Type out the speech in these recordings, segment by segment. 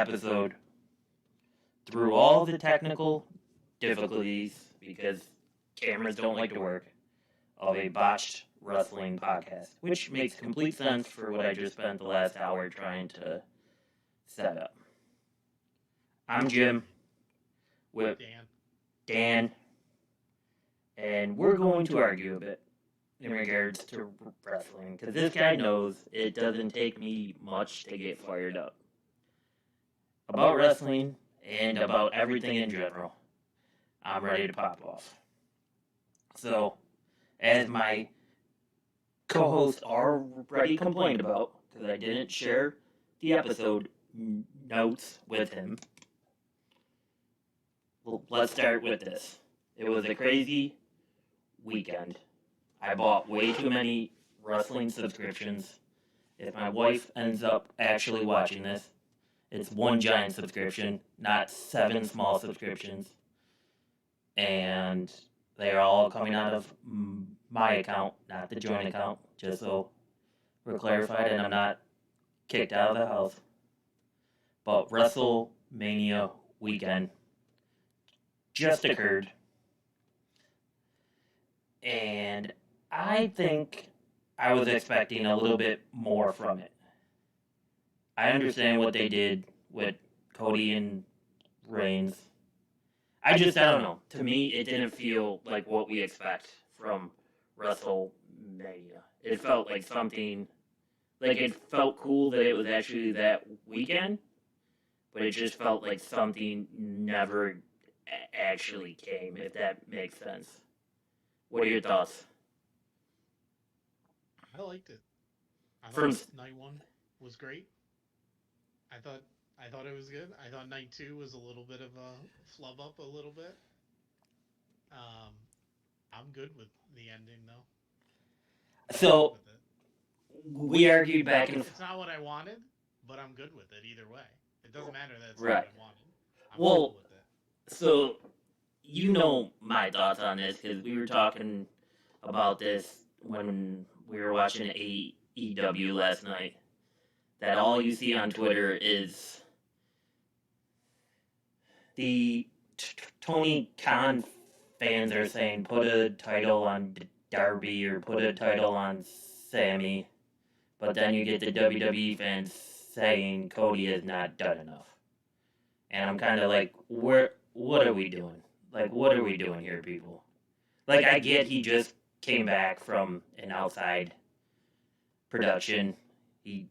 episode through all the technical difficulties because cameras don't like to work of a botched wrestling podcast, which makes complete sense for what I just spent the last hour trying to set up. I'm Jim with Dan, and we're going to argue a bit in regards to wrestling because this guy knows it doesn't take me much to get fired up about wrestling and about everything in general. I'm ready to pop off. So, as my co-host already complained about, because I didn't share the episode notes with him, well, let's start with this. It was a crazy weekend. I bought way too many wrestling subscriptions. If my wife ends up actually watching this, it's one giant subscription, not 7 small subscriptions. And they are all coming out of my account, not the joint account, just so we're clarified and I'm not kicked out of the house. But WrestleMania weekend just occurred. And I think I was expecting a little bit more from it. I understand what they did with Cody and Reigns. I don't know. To me, it didn't feel like what we expect from WrestleMania. It felt like something, like it felt cool that it was actually that weekend, but it just felt like something never actually came, if that makes sense. What are your thoughts? I liked it. I From thought night one was great. I thought I thought it was good. I thought night two was a little bit of a flub up a little bit. Um, I'm good with the ending though. I'm good so with it. we argued back and It's not what I wanted, but I'm good with it either way. It doesn't matter that it's not what right. I wanted. I'm cool Well, with it. so you know my thoughts on this because we were talking about this when we were watching AEW last night. That all you see on Twitter is the Tony Khan fans are saying put a title on Darby or put a title on Sammy, but then you get the WWE fans saying Cody is not done enough, and I'm kind of like, where? What are we doing? Like, what are we doing here, people? Like, I get he just came back from an outside production. He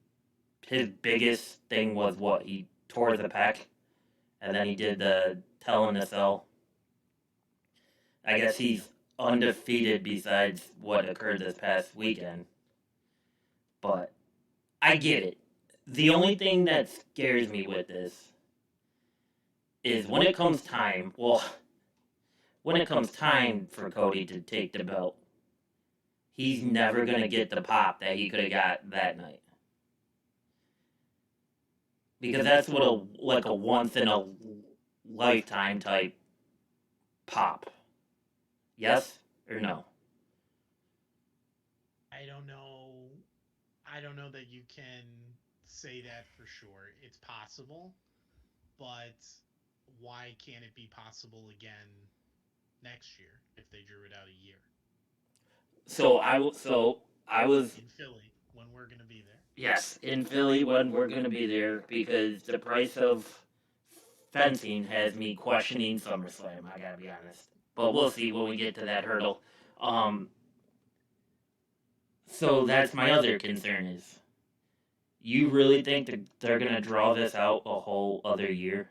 his biggest thing was what he tore the pec, and then he did the Hell in a Cell. I guess he's undefeated besides what occurred this past weekend. But I get it. The only thing that scares me with this is when it comes time, well, when it comes time for Cody to take the belt, he's never going to get the pop that he could have got that night. Because that's what a once in a lifetime type pop. Yes or no? I don't know. I don't know that you can say that for sure. It's possible, but why can't it be possible again next year if they drew it out a year I was in Philly when we're going to be there? yes in Philly when we're gonna be there because the price of fencing has me questioning SummerSlam. I gotta be honest, but we'll see when we get to that hurdle. Um, so that's my other concern is you really think that they're gonna draw this out a whole other year?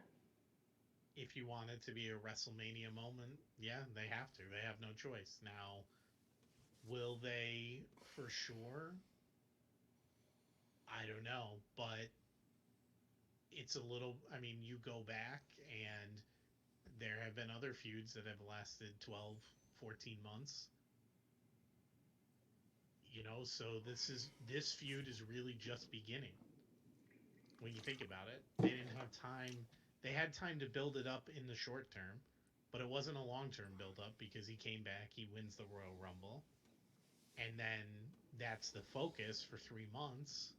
If you want it to be a WrestleMania moment, yeah, they have to. They have no choice. Now, will they for sure? I don't know, but it's a little. I mean, you go back and there have been other feuds that have lasted 12, 14 months. So this feud is really just beginning when you think about it. They didn't have time. They had time to build it up in the short term, but it wasn't a long term build up because he came back, he wins the Royal Rumble, and then that's the focus for 3 months.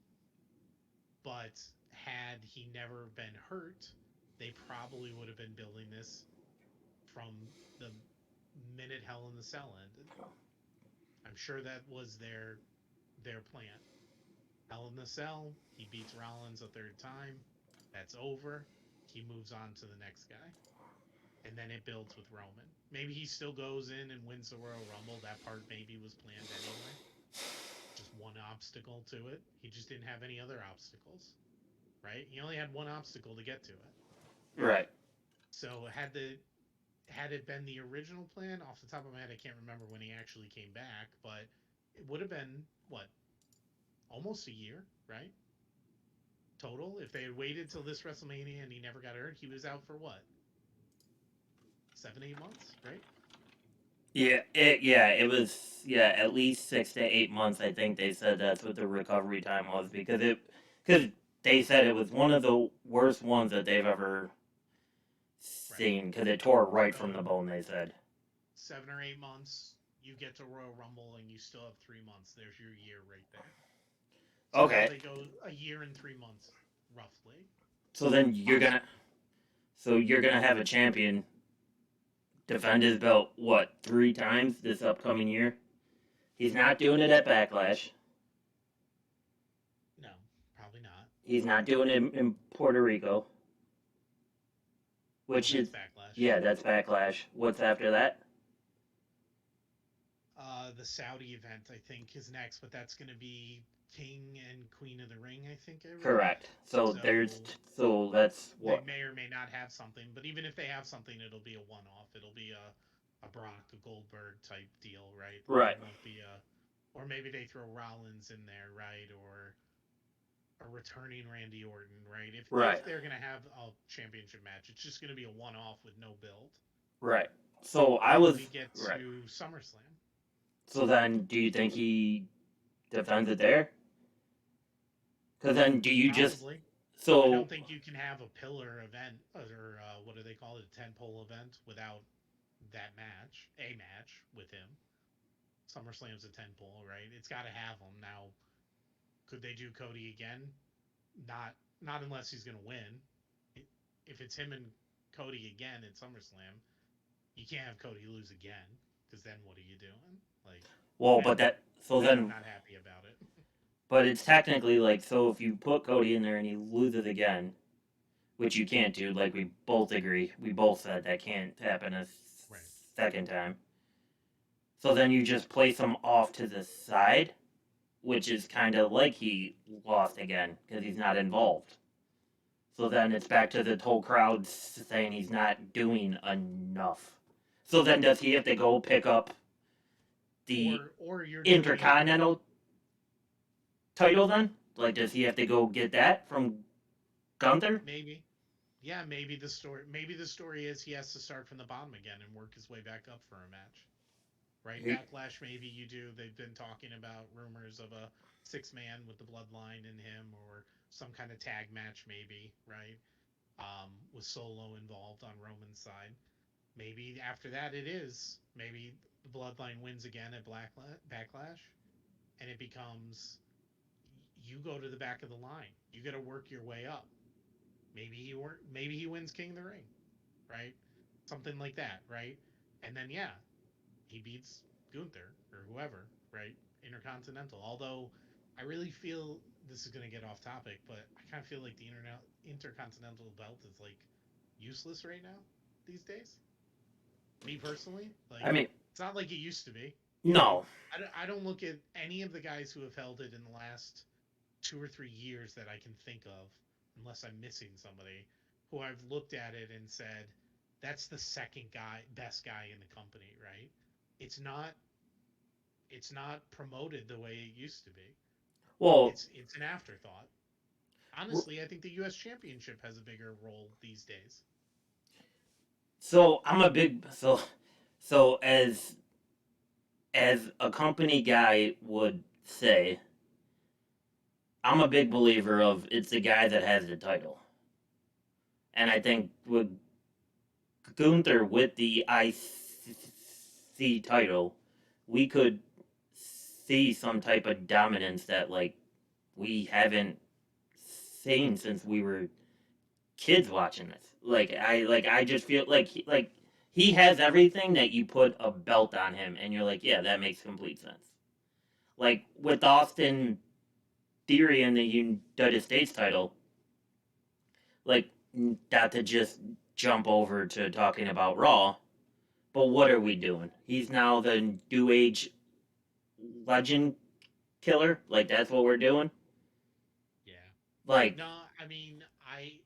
But had he never been hurt, they probably would have been building this from the minute Hell in the Cell ended. I'm sure that was their plan. Hell in the Cell, he beats Rollins a third time. That's over. He moves on to the next guy. And then it builds with Roman. Maybe he still goes in and wins the Royal Rumble. That part maybe was planned anyway. Just one obstacle to it. He just didn't have any other obstacles, right? He only had one obstacle to get to it. Right. So had it been the original plan, off the top of my head, I can't remember when he actually came back, but it would have been what, almost a year, right? Total. If they had waited till this WrestleMania and he never got hurt, he was out for what, 7, 8 months, right? It was at least 6 to 8 months. I think they said that's what the recovery time was because they said it was one of the worst ones that they've ever Right. seen because it tore right So from the bone. They said 7 or 8 months, you get to Royal Rumble, and you still have 3 months. There's your year right there. So now okay. they go a year and 3 months, roughly. So then Possibly. you're gonna have a champion defend his belt what 3 times this upcoming year. He's not doing it at Backlash. No, probably not. He's not doing it in Puerto Rico, No, which that's is Backlash. that's Backlash. What's after that? The Saudi event, I think, is next, but that's going to be King and Queen of the Ring, I think I read. Correct. So So that's they what. may or may not have something, but even if they have something, it'll be a one-off. It'll be a Brock, a Goldberg type deal, right? Like Right. it won't be a, or maybe they throw Rollins in there, right? Or a returning Randy Orton, right? Right. If they're gonna have a championship match, it's just gonna be a one-off with no build. Right. So I Then was we get right. to SummerSlam. So then, do you think he defends it there? Because then, do you just Probably. I so don't think you can have a pillar event or what do they call it, a tentpole event without that match, a match with him. SummerSlam's a tentpole, right? It's got to have him. Now, could they do Cody again? Not unless he's gonna win. If it's him and Cody again at SummerSlam, you can't have Cody lose again because then what are you doing? Like, well, but then that so then I'm then, not happy about it. but it's technically like so if you put Cody in there and he loses again, which you can't do, like we both agree, we both said that can't happen a Right. second time. So then you just place him off to the side, which is kind of like he lost again because he's not involved. So then it's back to the whole crowd saying he's not doing enough. So then does he have to go pick up the Or you're doing Intercontinental title then? Like, does he have to go get that from Gunther? maybe, yeah, maybe the story is he has to start from the bottom again and work his way back up for a match. Right? Backlash, maybe you do. They've been talking about rumors of a 6 man with the bloodline in him or some kind of tag match, maybe, right? With Solo involved on Roman's side. Maybe after that it is. Maybe the bloodline wins again at Backlash, and it becomes you go to the back of the line. You got to work your way up. Maybe he wins King of the Ring, right? Something like that, right? And then yeah, he beats Gunther or whoever, right? Intercontinental. Although I really feel this is going to get off topic, but I kind of feel like the Intercontinental belt is like useless right now these days. Me personally, like I mean, it's not like it used to be. You know, no. I don't look at any of the guys who have held it in the last 2 or 3 years that I can think of, unless I'm missing somebody who I've looked at it and said that's the second best guy in the company, right? It's not it's not promoted the way it used to be. Well, It's an afterthought. Honestly, I think the U.S. Championship has a bigger role these days. so I'm a big so as a company guy would say, I'm a big believer of it's the guy that has the title. And I think with Gunther with the IC title, we could see some type of dominance that like we haven't seen since we were kids watching this. I just feel like he has everything that you put a belt on him, and you're like, yeah, that makes complete sense. Like with Austin Theory in the United States title, like not to just jump over to talking about Raw, but what are we doing? He's now the New Age legend killer. Like that's what we're doing. Yeah. Like, No, I mean, I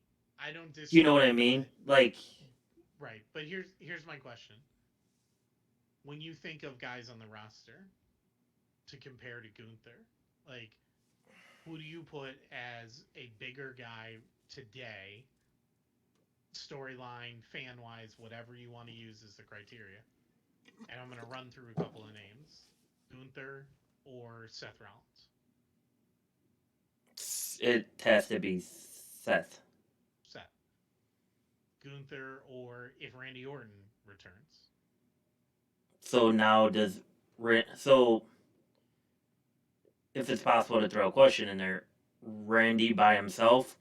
don't you know what I disagree, mean? but Like, right. But here's my question. When you think of guys on the roster to compare to Gunther, like who do you put as a bigger guy today, storyline, fan wise, whatever you want to use as the criteria? And I'm going to run through a couple of names: Gunther or Seth Rollins. it has to be Seth. Seth. Gunther or if Randy Orton returns. So now does so if it's possible to throw a question in there, Randy by himself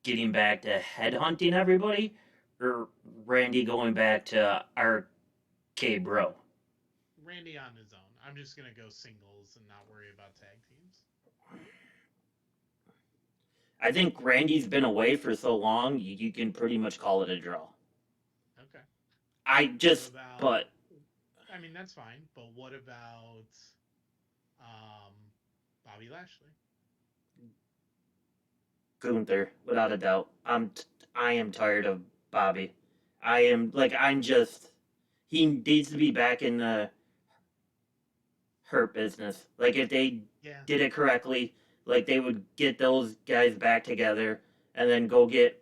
getting back to headhunting everybody, or Randy going back to RK Bro? Randy on his own. I'm just going to go singles and not worry about tag teams. I think Randy's been away for so long, you can pretty much call it a draw. Okay. I What just, about? but I mean, that's fine. But what about um, Bobby Lashley? Gunther, without a doubt. I am tired of Bobby. I'm just he needs to be back in the hurt business. Like if they Yeah, did it correctly, like they would get those guys back together and then go get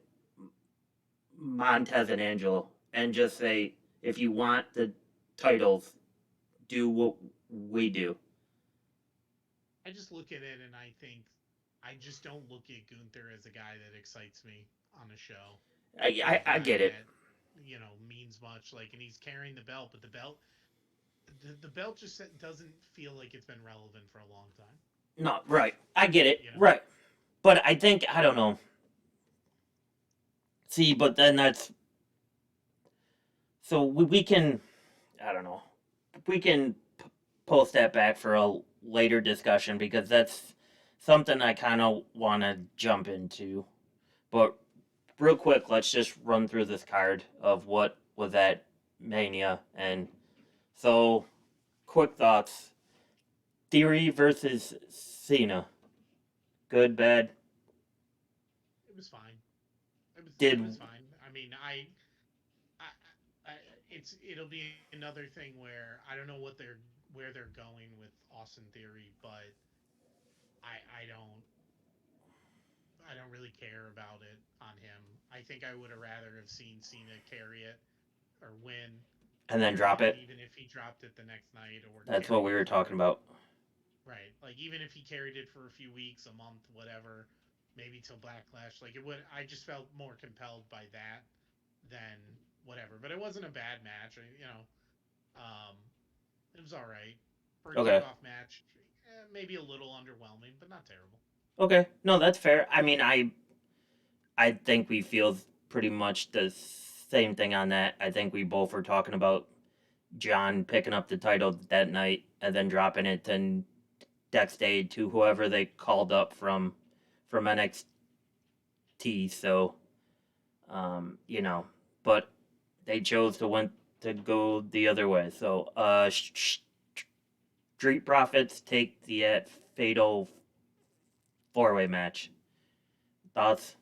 Montez and Angelo and just say, if you want the titles, do what we do. I just look at it and I think I just don't look at Gunther as a guy that excites me on a show or a I guy get it. that means much. Like, and he's carrying the belt, but the belt just doesn't feel like it's been relevant for a long time. No, right. I get it. You know, Right. But I think I don't know. See, but then that's so we can I don't know. We can post that back for a later discussion because that's something I kind of want to jump into. But real quick, let's just run through this card of what was at Mania. And so, quick thoughts: Theory versus Cena. Good, bad. it was fine. It was Did fine. I mean, I it'll be another thing where I don't know where they're going with Austin Theory, but I don't really care about it on him. I think I would have rather have seen Cena carry it or win, and then drop and it. even if he dropped it the next night or That's what carried we it were talking for about. right, like even if he carried it for a few weeks, a month, whatever, maybe till Backlash, like it would. I just felt more compelled by that than whatever. But it wasn't a bad match. Um, it was all right for a Okay. kickoff match. Maybe a little underwhelming, but not terrible. Okay. No, that's fair. I mean, I think we feel pretty much the same thing on that. I think we both were talking about John picking up the title that night and then dropping it to next day to whoever they called up from NXT. So, you know, but they chose to went to go the other way. So, Street Profits take the fatal four-way match. Thoughts?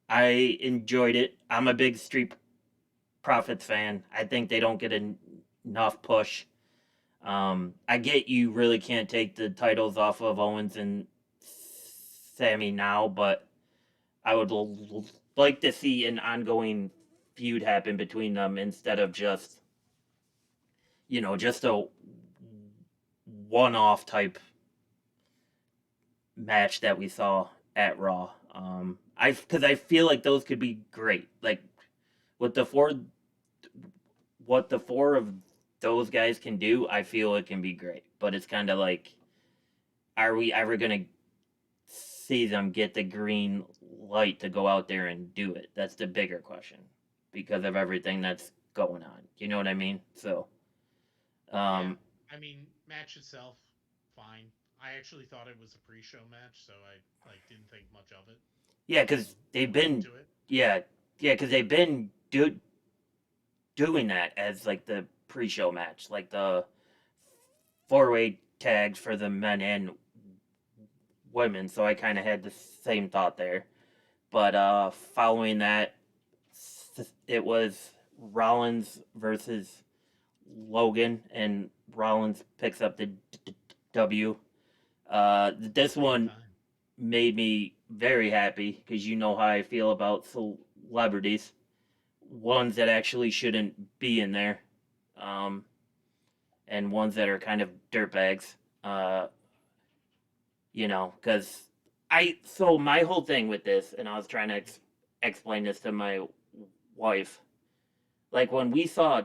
I enjoyed it. I'm a big Street Profits fan. I think they don't get enough push. I get you really can't take the titles off of Owens and Sammy now, but I would like to see an ongoing feud happen between them instead of just just a one-off type match that we saw at Raw. I because I feel like those could be great. Like with the four, what the four of those guys can do, I feel it can be great. But it's kind of like, are we ever gonna sees them get the green light to go out there and do it. That's the bigger question because of everything that's going on. You know what I mean? So, Yeah, um, I mean, match itself, fine. I actually thought it was a pre-show match, so I like didn't think much of it. yeah, because they've Going been, into it. yeah, yeah, because they've been doing that as like the pre-show match, like the four-way tags for the men and women. So I kind of had the same thought there. But following that, it was Rollins versus Logan, and Rollins picks up the W. This Big one time. made me very happy because you know how I feel about celebrities, ones that actually shouldn't be in there, um, and ones that are kind of dirtbags. Uh, because so my whole thing with this, and I was trying to Yep. explain this to my wife, like when we saw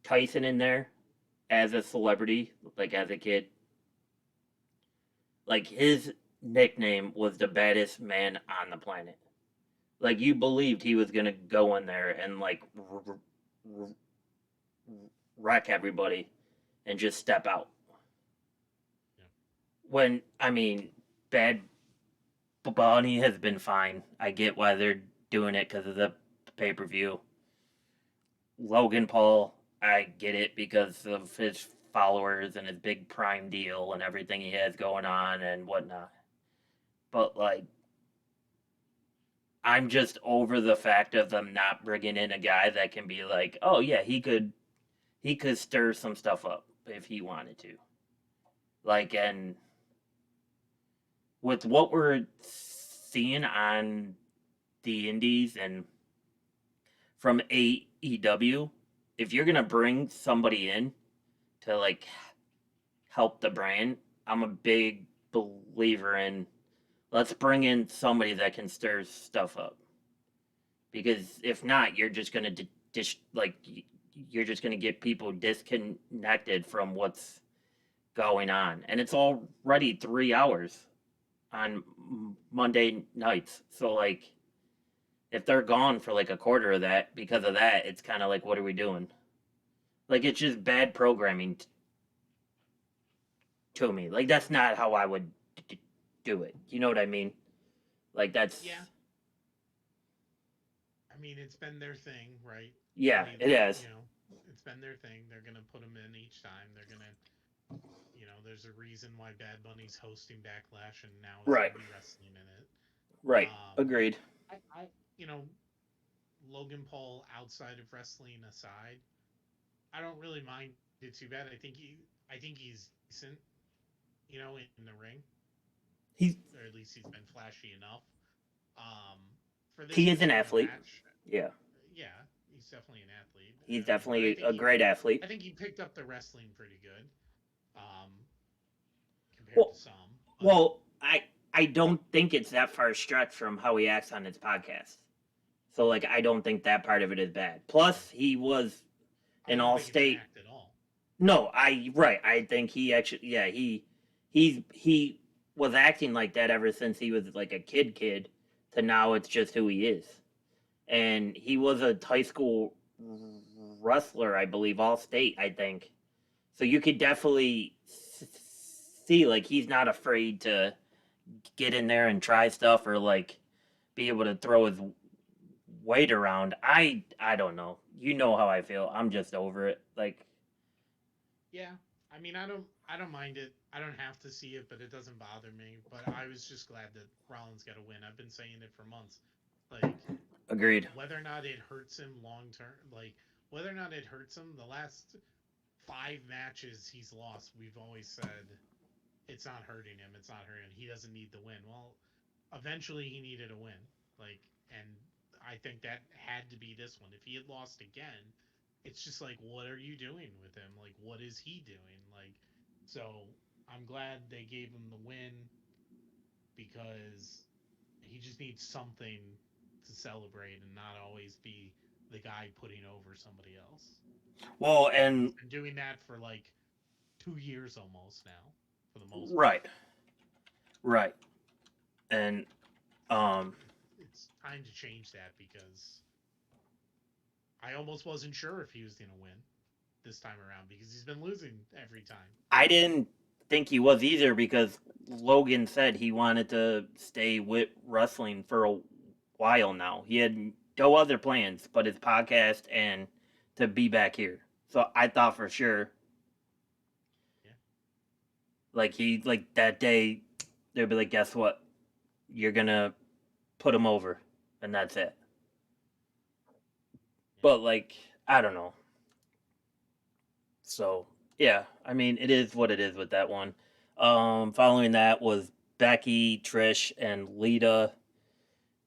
Tyson in there as a celebrity, like as a kid, like his nickname was the baddest man on the planet. Like you believed he was gonna go in there and like wreck everybody and just step out. Yep. When I mean, Bad Bunny has been fine. I get why they're doing it because of the pay per view. Logan Paul, I get it because of his followers and his big Prime deal and everything he has going on and whatnot. But like, I'm just over the fact of them not bringing in a guy that can be like, oh yeah, he could stir some stuff up if he wanted to. Like, and with what we're seeing on the indies and from AEW, if you're gonna bring somebody in to like help the brand, I'm a big believer in let's bring in somebody that can stir stuff up. Because if not, you're just gonna like you're just gonna get people disconnected from what's going on, and it's already 3 hours on Monday nights. So like, if they're gone for like a quarter of that because of that, it's kind of like, what are we doing? Like, it's just bad programming to me. Like, that's not how I would do it. You know what I mean? Like, that's Yeah. I mean, it's been their thing, right? yeah, Any, it is. you know, it's been their thing. They're gonna put them in each time. They're gonna, there's a reason why Bad Bunny's hosting Backlash and now is Right, gonna be wrestling in it. right. Um, Agreed. I, you know, Logan Paul outside of wrestling aside, I don't really mind it too bad. I think he's decent, in the ring, He's or at least he's been flashy enough. Um, for this he is an particular athlete. match, Yeah, yeah, he's definitely an athlete. he's But definitely a great athlete. I think he picked up the wrestling pretty good, um, compared to Well, some. But well, I don't think it's that far stretched from how he acts on his podcast. So like, I don't think that part of it is bad. Plus, he was I an don't all think it's an state. act at all. No, I right. I think he actually, yeah, he was acting like that ever since he was like a kid to now it's just who he is. And he was a high school wrestler, I believe, all state, I think. So you could definitely see like he's not afraid to get in there and try stuff or like be able to throw his weight around. I don't know. You know how I feel. I'm just over it. Like, Yeah, I mean, I don't mind it. I don't have to see it, but it doesn't bother me. But I was just glad that Rollins got a win. I've been saying it for months. Like, agreed. whether or not it hurts him long term, like whether or not it hurts him, the last 5 matches he's lost, we've always said it's not hurting him. It's not hurting him. He doesn't need the win. Well, eventually he needed a win. Like, and I think that had to be this one. If he had lost again, it's just like, what are you doing with him? Like, what is he doing? Like, so I'm glad they gave him the win because he just needs something to celebrate and not always be the guy putting over somebody else. Well, And he's and been doing that for like 2 years almost now, for the most part. right, right. And It's time to change that because I almost wasn't sure if he was going to win this time around because he's been losing every time. I didn't think he was either because Logan said he wanted to stay with wrestling for a while now. He had no other plans but his podcast and to be back here. So I thought for sure, Yeah. like he like that day, they'd be like, "Guess what? You're gonna put him over," and that's it. Yeah. But like, I don't know. So yeah, I mean, it is what it is with that one. Following that was Becky, Trish, and Lita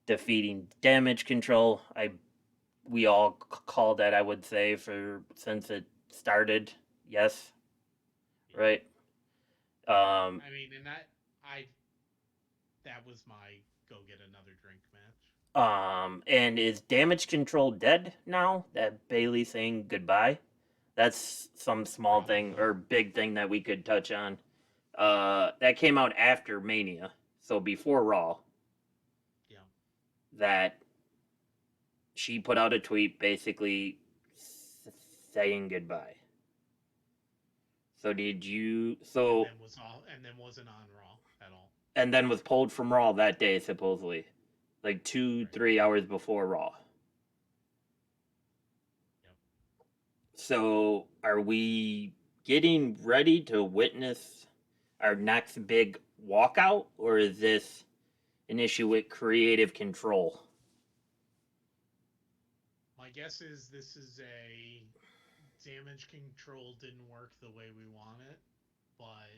defeating Damage Control. We all called that, I would say, for since it started. Yes, Yeah. right. Um, I mean, and I that was my go get another drink match. and is Damage Control dead now? That Bailey saying goodbye. That's some small thing Probably. or big thing that we could touch on. That came out after Mania, so before Raw. Yeah. That she put out a tweet basically saying goodbye. So did you? And So then was all and then wasn't on Raw at all. and then was pulled from Raw that day supposedly, like two, Right. 3 hours before Raw. Yep. So are we getting ready to witness our next big walkout, or is this an issue with creative control? My guess is this is a damage control didn't work the way we want it, but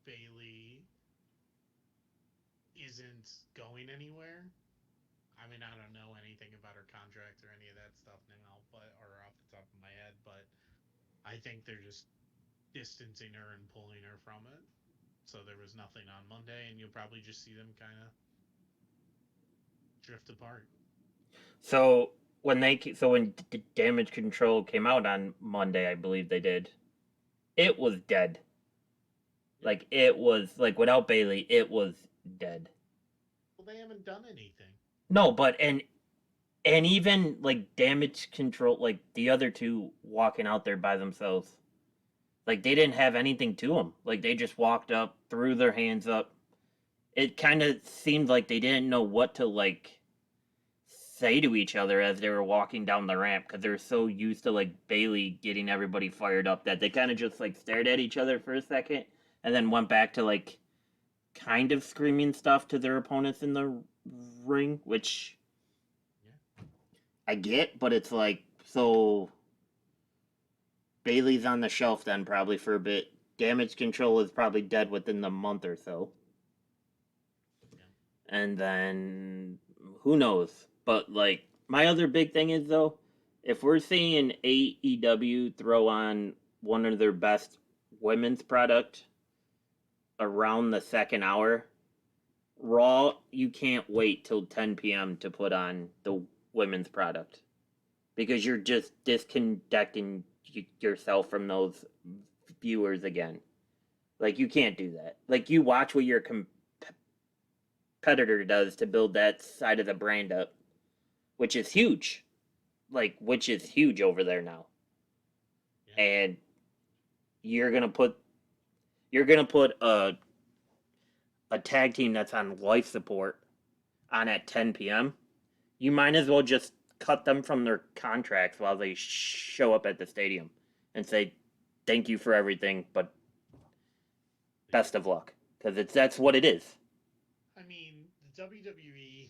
Bailey isn't going anywhere. I mean, I don't know anything about her contract or any of that stuff now, but or off the top of my head, but I think they're just distancing her and pulling her from it. So there was nothing on Monday, and you'll probably just see them kind of drift apart. So when damage control came out on Monday, I believe they did. It was dead. Yeah. Like it was like without Bailey, it was dead. Well, they haven't done anything. No, but and even like damage control, like the other two walking out there by themselves, like they didn't have anything to them. Like they just walked up, threw their hands up. It kind of seemed like they didn't know what to like say to each other as they were walking down the ramp because they're so used to like Bailey getting everybody fired up that they kind of just like stared at each other for a second and then went back to like kind of screaming stuff to their opponents in the ring, which Yeah. I get, but it's like so Bailey's on the shelf then probably for a bit. Damage control is probably dead within the month or so. Yeah. And then who knows? But like my other big thing is though, if we're seeing AEW throw on one of their best women's product around the second hour, Raw you can't wait till 10 p.m. to put on the women's product because you're just disconnecting yourself from those viewers again. Like you can't do that. Like you watch what your competitor does to build that side of the brand up, which is huge. Like which is huge over there now. Yeah. And you're gonna put you're gonna put a tag team that's on life support on at 10 p.m. You might as well just cut them from their contracts while they show up at the stadium and say thank you for everything, but Yeah. best of luck because it's that's what it is. I mean, the WWE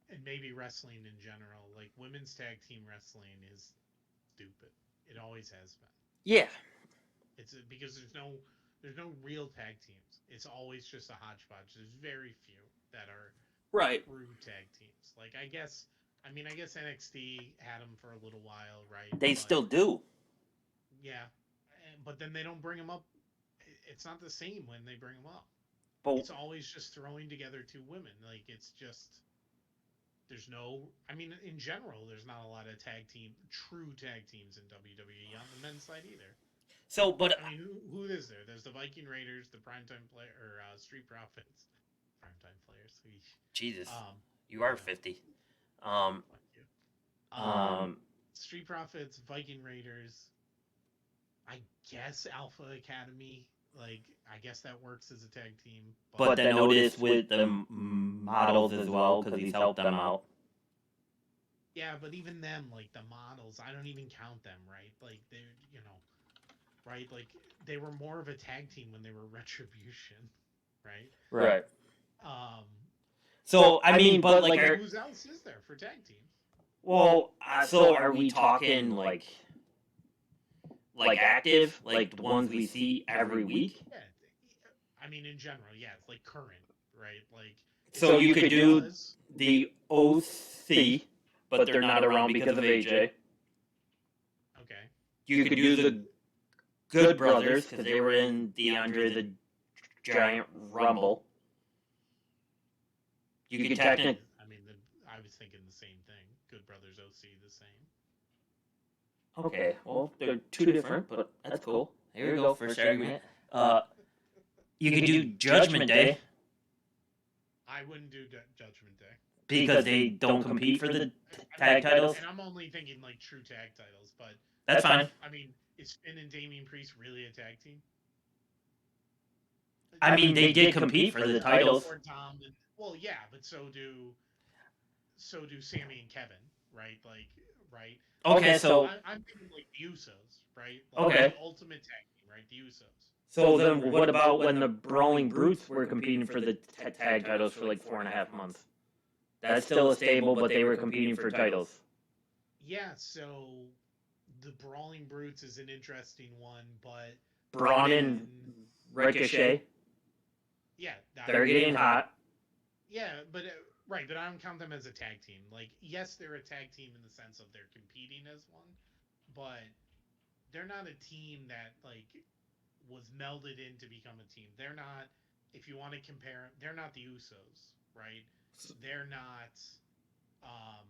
and maybe wrestling in general, like women's tag team wrestling is stupid. It always has been. Yeah, It's because there's no real tag teams. It's always just a hodgepodge. There's very few that are right. true tag teams. Like I guess NXT had them for a little while, right? They But still do. yeah, but then they don't bring them up. It's not the same when they bring them up. But It's always just throwing together two women. Like it's just there's no. I mean, in general, there's not a lot of true tag teams in WWE on the men's side either. so, but I mean, who is there? There's the Viking Raiders, the Primetime Play or Street Profits. primetime players. Jesus, Um, you are yeah, 50. fuck you. Um, Street Profits, Viking Raiders. I guess Alpha Academy. Like, I guess that works as a tag team, but but then Otis with the models as well because he's helped them out. yeah, but even them, like the models, I don't even count them, right? Like they're, right? Like they were more of a tag team when they were Retribution, right? Right. Um, So I mean, but like, who's else is there for tag teams? well, so are we talking like active, like the ones we see every week? Yeah, I mean in general, yeah, it's like current, right? Like it's So not you like could it do was. the OC, but they're not around because of AJ. Okay. You could do the Good Brothers because they were in the Andre the Giant Rumble. You could technically. I mean, I was thinking the same thing. Good Brothers OC, the same. Okay, well, they're two different, but that's cool. Here we go, first argument. Uh, you could do Judgment Day I wouldn't do Judgment Day. because they don't compete for the I tag titles. and I'm only thinking like true tag titles, but That's fine. I mean, is Finn and Damian Priest really a tag team? I mean, they did compete for the titles. Or Tom and, well, yeah, but so do Sammy and Kevin, right? Like, right? Okay, so I'm thinking like the Usos, right? Like okay. the ultimate tag team, right? The Usos. So then, what about when the Brawling Brutes were competing for the tag titles for like 4.5 months? That's still a stable, but they were competing for titles. Yeah, so the Brawling Brutes is an interesting one, but Braun and Ricochet, yeah, they're getting hot. Yeah, but right, but I don't count them as a tag team. Like, yes, they're a tag team in the sense of they're competing as one, but they're not a team that like was melded in to become a team. They're not. If you want to compare, they're not the Usos, right? They're not. Um,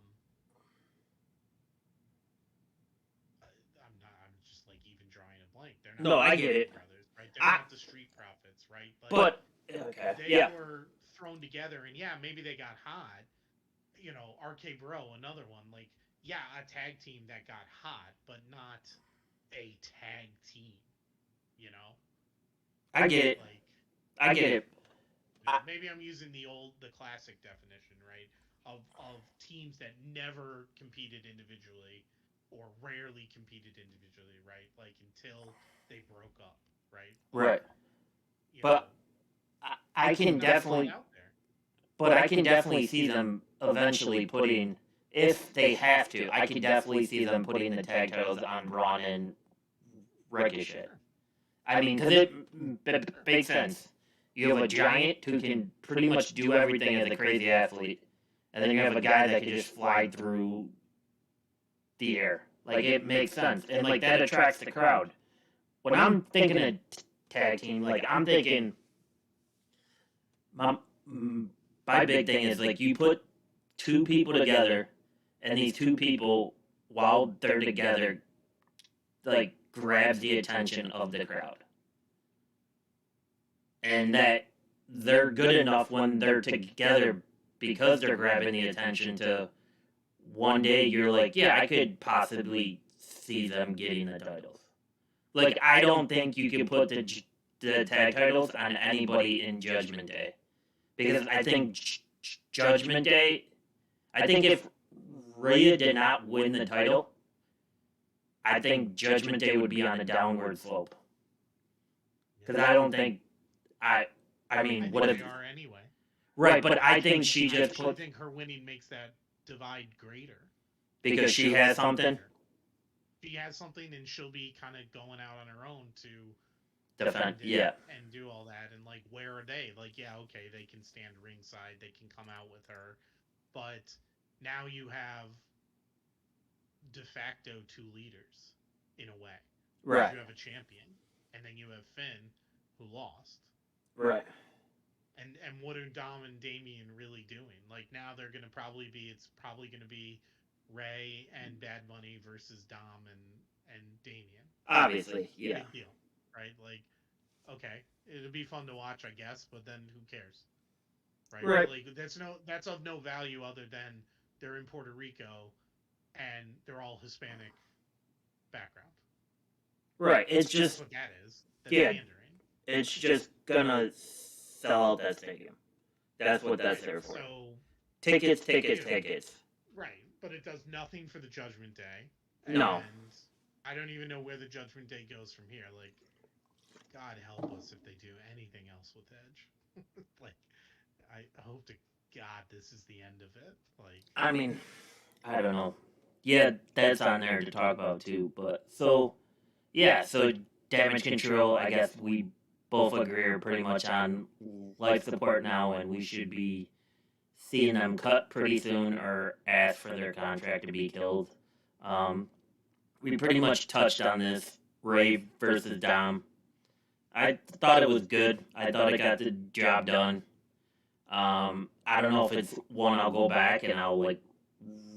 I'm not. I'm just like even drawing a blank. They're not. No, The I get it. Brothers, right? They're not the Street Profits, right? Like, But okay, they yeah, were thrown together, and yeah, maybe they got hot. RK Bro, another one. Like, yeah, a tag team that got hot, but not a tag team. You know, I get it. like I get it. maybe I'm using the classic definition, right? Of teams that never competed individually or rarely competed individually, right? Like until they broke up, right? Like, Right. But I can definitely. out there. But I can definitely see them eventually putting, if they have to, I can definitely see them putting the tag titles on Braun and Ricochet. Sure. I mean, because it makes sense. You have a giant who can pretty much do everything as a crazy athlete, and then you have a guy that can just fly through the air. Like, it makes sense. And, like, that attracts the crowd. When I'm thinking of tag team, like, I'm thinking, my, my big thing is, like, you put two people together, and these two people, while they're together, like, grabs the attention of the crowd. And that they're good enough when they're together because they're grabbing the attention to one day you're like, yeah, I could possibly see them getting the titles. Like, I don't think you can put the tag titles on anybody in Judgment Day. Because I think Judgment Day, I think if Rhea did not win the title, I think Judgment Day would be on a downward slope. Because I don't think I mean, what if they are anyway? Right, but I think she just I put think her winning makes that divide greater because she has something. She has something, and she'll be kind of going out on her own to Defend, and do all that. And like, where are they? Like, yeah, okay, they can stand ringside, they can come out with her, but now you have de facto two leaders in a way. Right. You have a champion, and then you have Finn, who lost. Right. And what are Dom and Damien really doing? Like now they're gonna probably be it's probably gonna be Ray and Bad Bunny versus Dom and Damien. Obviously, yeah. Big deal, right? Like, okay, it'd be fun to watch, I guess, but then who cares? right? Right. Like that's of no value other than they're in Puerto Rico and they're all Hispanic background. Right. It's That's just what that is. That's yeah. pandering. It's just gonna sell out that stadium. That's what that's Right. there for. So, Tickets, you tickets, know, tickets. right, but it does nothing for the Judgment Day, No. and I don't even know where the Judgment Day goes from here. Like, God help us if they do anything else with Edge. Like, I hope to God this is the end of it. Like, I mean, I don't know. Yeah, that's on there to talk about too. But so yeah, so damage control. I guess we both agree are pretty much on life support now, and we should be seeing them cut pretty soon or ask for their contract to be killed. Um, we pretty much touched on this Ray versus Dom. I thought it was good. I thought it got the job done. I don't know if it's one I'll go back and I'll like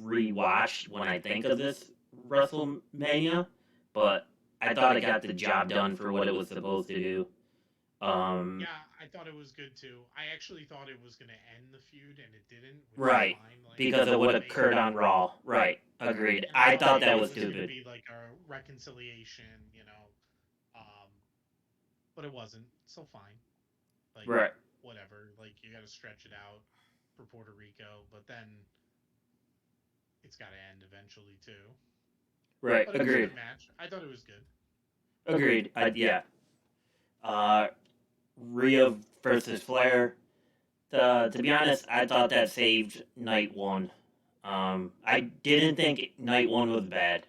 rewatch when I think of this WrestleMania, but I thought it got the job done for what it was supposed to do. Um, yeah, I thought it was good too. I actually thought it was going to end the feud, and it didn't, which is right, fine. Like, because it would have they, occurred on Raw. Right, agreed. and I I thought thought that maybe it was was going to stupid. be like a reconciliation, um, but it wasn't. So fine, like Right, whatever. Like you got to stretch it out for Puerto Rico, but then it's got to end eventually too. right, But it was a agreed, good match. I thought it was good. agreed. Yeah. Uh, Rhea versus Flair. To be honest, I thought that saved night one. I didn't think night one was bad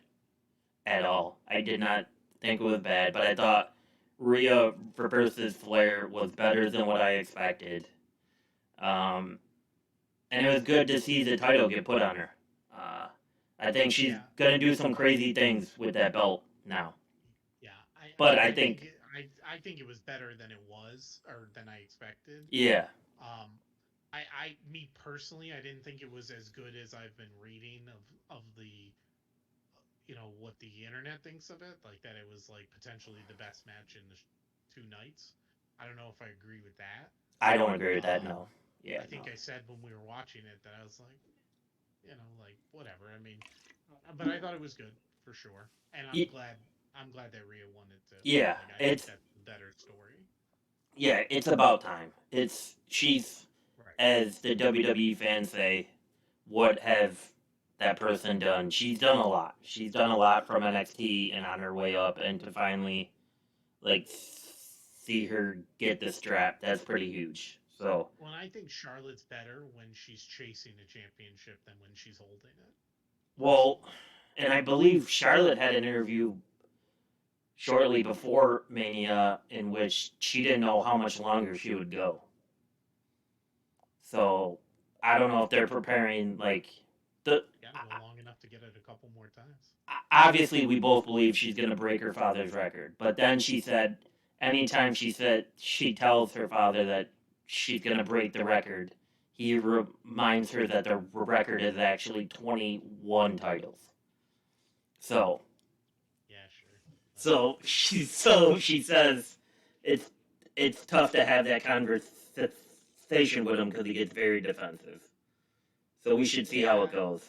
at all. I did not think it was bad, but I thought Rhea versus Flair was better than what I expected. Um, and it was good to see the title get put on her. Uh, I think she's Yeah, gonna do some crazy things with that belt now. yeah. But I I think think, I think it was better than it was or than I expected. yeah, Me personally, I didn't think it was as good as I've been reading of the what the internet thinks of it, like that it was like potentially the best match in the 2 nights. I don't know if I agree with that. I don't agree with that. Um, No, yeah, I no, think I said when we were watching it that I was like, like whatever. I mean, but I thought it was good for sure, and I'm glad that Rhea won it too. yeah, Like I think it's that's the better story. yeah, it's about time. She's, Right. as the WWE fans say, what have that person done? She's done a lot. She's done a lot from NXT and on her way up, and to finally like see her get the strap, that's pretty huge. So Well, I think Charlotte's better when she's chasing a championship than when she's holding it. well, Personally, and I believe Charlotte had an interview shortly before Mania in which she didn't know how much longer she would go. So I don't know if they're preparing like the. got to go long enough to get it a couple more times. Obviously, we both believe she's going to break her father's record, but then she said, anytime she tells her father that she's going to break the record, he reminds her that the record is actually 21 titles. So, Yeah, sure. But so she says it's it's tough to have that conversation with him because he gets very defensive. So we should see how yeah, it goes.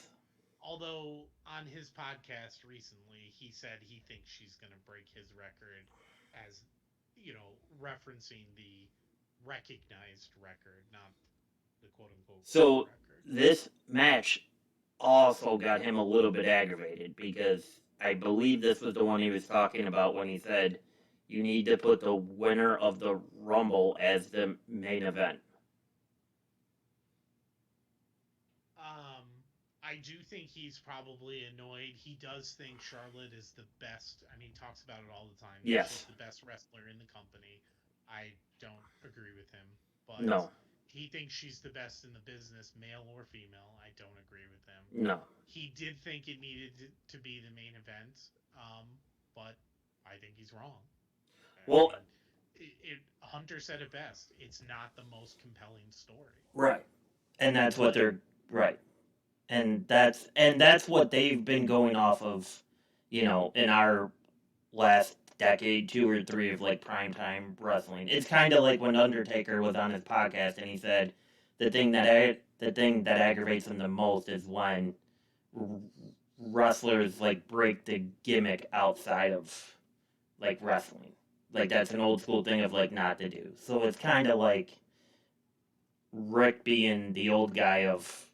although on his podcast recently, he said he thinks she's going to break his record as, referencing the recognized record, not the quote unquote real So record. this match also got him a little bit aggravated because I believe this was the one he was talking about when he said you need to put the winner of the Rumble as the main event. Um, I do think he's probably annoyed. He does think Charlotte is the best, and he talks about it all the time, that she's Yes. the best wrestler in the company. I don't agree with him, but No. he thinks she's the best in the business, male or female. I don't agree with him. No. He did think it needed to be the main event, but I think he's wrong. I Well, mean, Hunter said it best. It's not the most compelling story. right. And that's what they're right. And that's what they've been going off of, in our last decade, 2 or 3 of like primetime wrestling. It's kind of like when Undertaker was on his podcast and he said the thing that aggravates them the most is when wrestlers like break the gimmick outside of like wrestling. Like that's an old school thing of like not to do. So it's kind of like Rick being the old guy of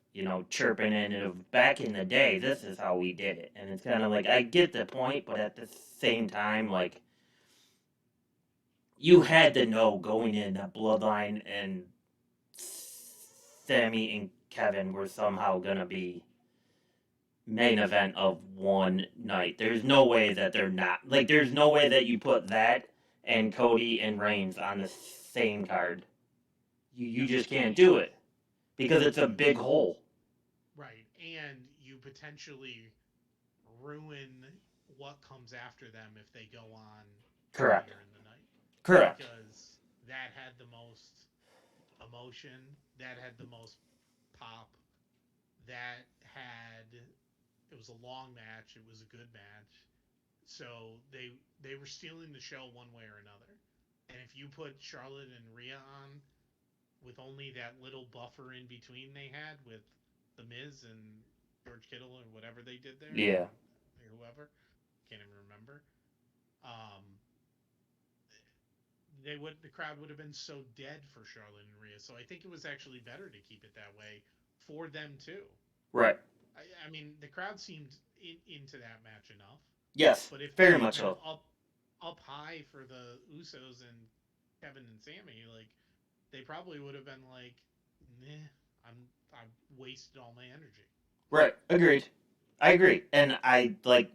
chirping in of back in the day. This is how we did it, and it's kind of like I get the point, but at the same time, like you had to know going in that Bloodline and Sammy and Kevin were somehow gonna be main event of one night. There's no way that they're not. Like, there's no way that you put that and Cody and Reigns on the same card. You No, just and can't do it because it's a you big hole. right, and you potentially ruin what comes after them if they go on Correct. earlier in the night Correct. because that had the most emotion, that had the most pop, that had it was a long match, it was a good match. So they were stealing the show one way or another. And if you put Charlotte and Rhea on with only that little buffer in between they had with the Miz and George Kittle or whatever they did there, Yeah. whoever, can't even remember. Um, the crowd would have been so dead for Charlotte and Rhea. So I think it was actually better to keep it that way for them too. Right. I mean, the crowd seemed into that match enough, Yes. but if Very they had much been so. up high for the Usos and Kevin and Sammy, like they probably would have been like, "Nah, I've wasted all my energy." Right. Agreed. I agree, and I like.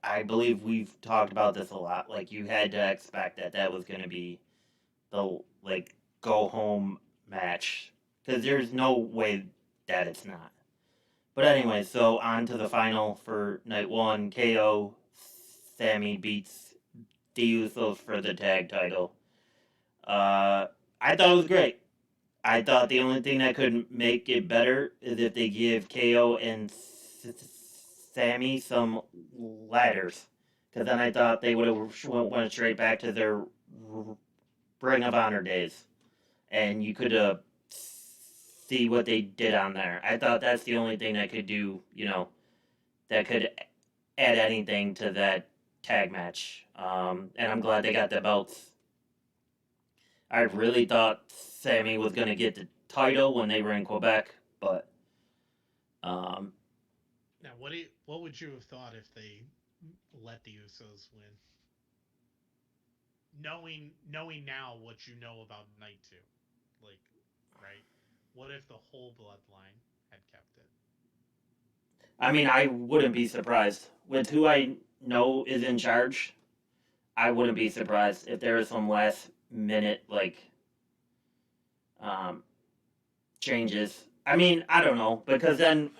I believe we've talked about this a lot. Like you had to expect that that was going to be the like go home match because there's no way that it's not. But anyway, so on to the final for night one. KO Sammy beats the Usos for the tag title. Uh, I thought it was great. I thought the only thing that could make it better is if they give KO and Sammy some ladders. Because then I thought they would have went straight back to their Ring of Honor days. And you could see what they did on there. I thought that's the only thing that could do, that could add anything to that tag match. And I'm glad they got the belts. I really thought Sammy was going to get the title when they were in Quebec, but um, Now, what would you have thought if they let the Usos win, knowing now what you know about Night Two, like, right? What if the whole bloodline had kept it? I mean, I wouldn't be surprised with who I know is in charge. I wouldn't be surprised if there was some last minute um, changes. I mean, I don't know because then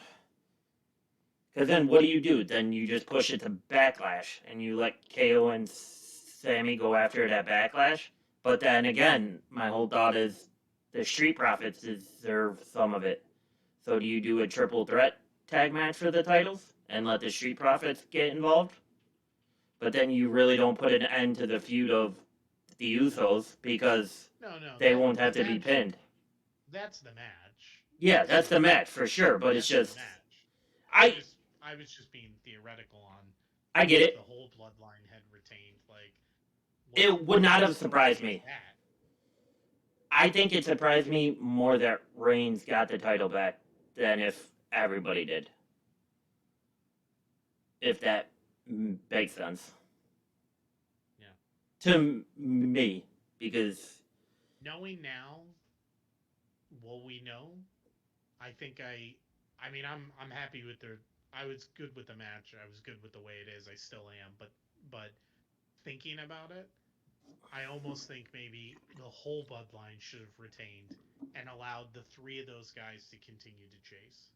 what do? Then you just push it to backlash and you let KO and Sammy go after that backlash. But then again, my whole thought is the Street Profits deserve some of it. So do you do a triple threat tag match for the titles and let the Street Profits get involved? But then you really don't put an end to the feud of the No, Usos because no. they That won't the have to be match, pinned. that's the match. Yeah, That's that's the the match for sure. But it's that's the just match. I I was just being theoretical on I what get if the it. whole bloodline had retained, like It would what not kind of have story surprised is me. that? I think it surprised me more that Reigns got the title back than if everybody did. If that makes sense Yeah. to me, because Knowing now what we know, I think I mean I'm happy with the I was good with the match. I was good with the way it is. I still am, but thinking about it, I almost think maybe the whole bloodline should have retained and allowed the three of those guys to continue to chase.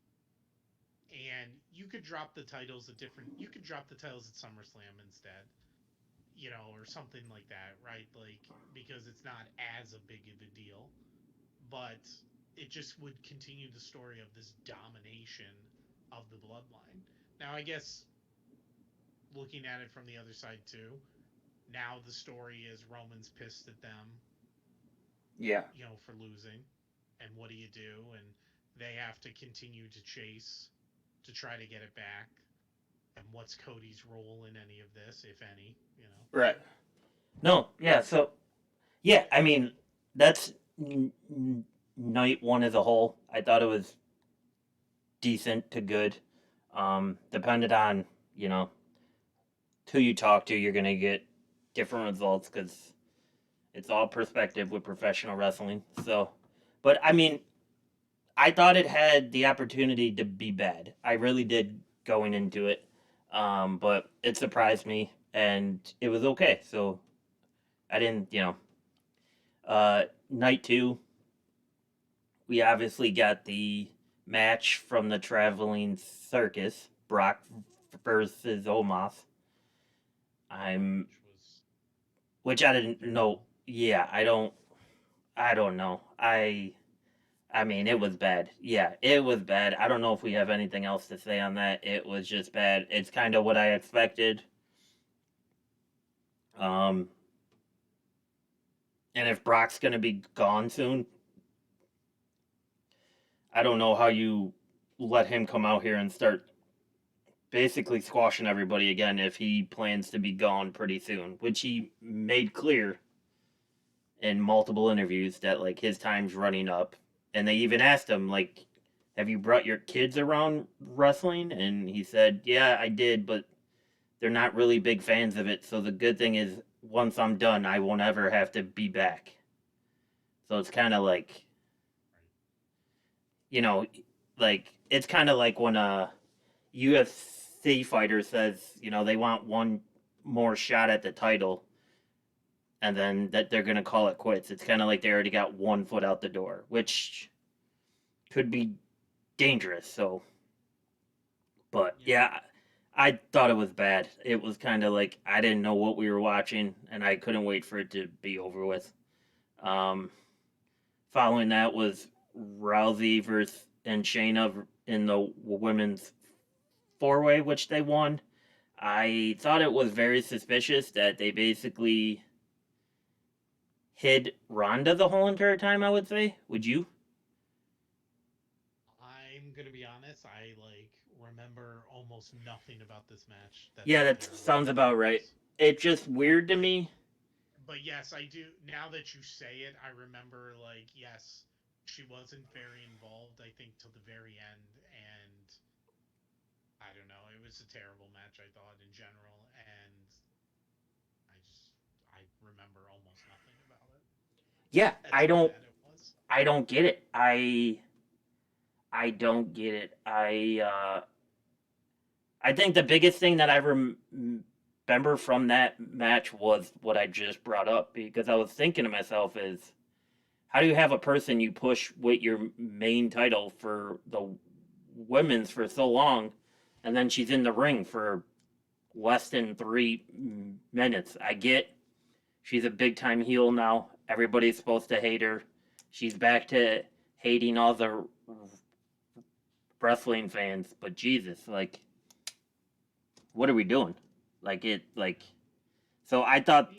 And you could drop the titles at different you could drop the titles at SummerSlam instead, or something like that, right? Like because it's not as a big of a deal, but it just would continue the story of this domination of the bloodline. Now, I guess looking at it from the other side too, now the story is Roman's pissed at them, yeah, for losing. and what do you do? And they have to continue to chase to try to get it back. And what's Cody's role in any of this, if any? You know. Right. No, yeah, so yeah, I mean, that's night one as a whole. I thought it was decent to good. Depended on, you know, who you talk to, you're gonna get different results because it's all perspective with professional wrestling. So, but I mean, I thought it had the opportunity to be bad. I really did going into it, but it surprised me, and it was okay. So I didn't, night two, we obviously got the match from the traveling circus, Brock versus Omos. I'm, Which was which I didn't know. terrible. Yeah, I don't know. I mean, it was bad. Yeah, it was bad. I don't know if we have anything else to say on that. It was just bad. It's kind of what I expected. Um, and if Brock's gonna be gone soon, I don't know how you let him come out here and start basically squashing everybody again if he plans to be gone pretty soon, which he made clear in multiple interviews that like his time's running up. And they even asked him like, "Have you brought your kids around wrestling?" And he said, "Yeah, I did, but they're not really big fans of it. So the good thing is, once I'm done, I won't ever have to be back." So it's kind of like, you know, like it's kind of like when a UFC fighter says, they want one more shot at the title, and then that they're gonna call it quits. It's kind of like they already got one foot out the door, which could be dangerous. So, but Yeah. yeah, I thought it was bad. It was kind of like I didn't know what we were watching, and I couldn't wait for it to be over with. Um, Following that was Rousey versus and Shayna in the women's four way, which they won. I thought it was very suspicious that they basically hid Ronda the whole entire time. I would say. Would you? I'm gonna be honest. I like remember almost nothing about this match. That's Yeah, how that terrible sounds my about memory right. is. It's just weird to Like, me. but yes, I do. Now that you say it, I remember. Like, yes, she wasn't very involved. I think till the very end, and I don't know. It was a terrible match. I thought in general, and I remember almost nothing about it. Yeah, That's how bad it was. I don't get it. I don't get it. I think the biggest thing that I remember from that match was what I just brought up because I was thinking to myself is how do you have a person you push with your main title for the women's for so long and then she's in the ring for less than 3 minutes? I get she's a big time heel now. Everybody's supposed to hate her. She's back to hating all the wrestling fans, but Jesus, like, what are we doing? Like, so Yeah, I thought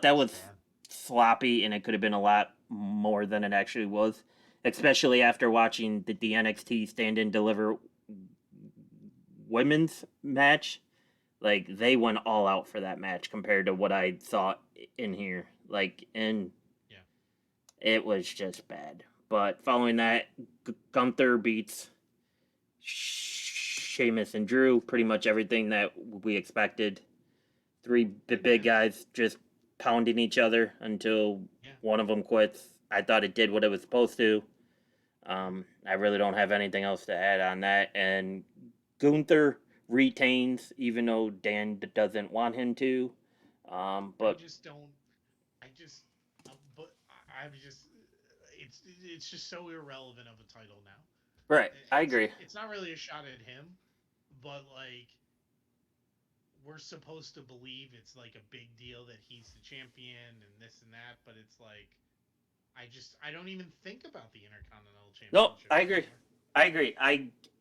that it's was fair. sloppy, and it could have been a lot more than it actually was, especially after watching the NXT Stand and Deliver women's match. Like they went all out for that match compared to what I saw in here. Like, and Yeah. it was just bad. But following that, Gunther beats Sheamus and Drew. Pretty much everything that we expected. Three big Yeah. guys just pounding each other until Yeah. one of them quits. I thought it did what it was supposed to. Yeah. I really don't have anything else to add on that. And Gunther retains, even though Dan doesn't want him to. I But just don't. I just. But I'm just. It's just so irrelevant of a title now. right, I It's agree. it's not really a shot at him, but like we're supposed to believe it's like a big deal that he's the champion and this and that, but it's like I don't even think about the Intercontinental No, Championship I agree. anymore, I agree.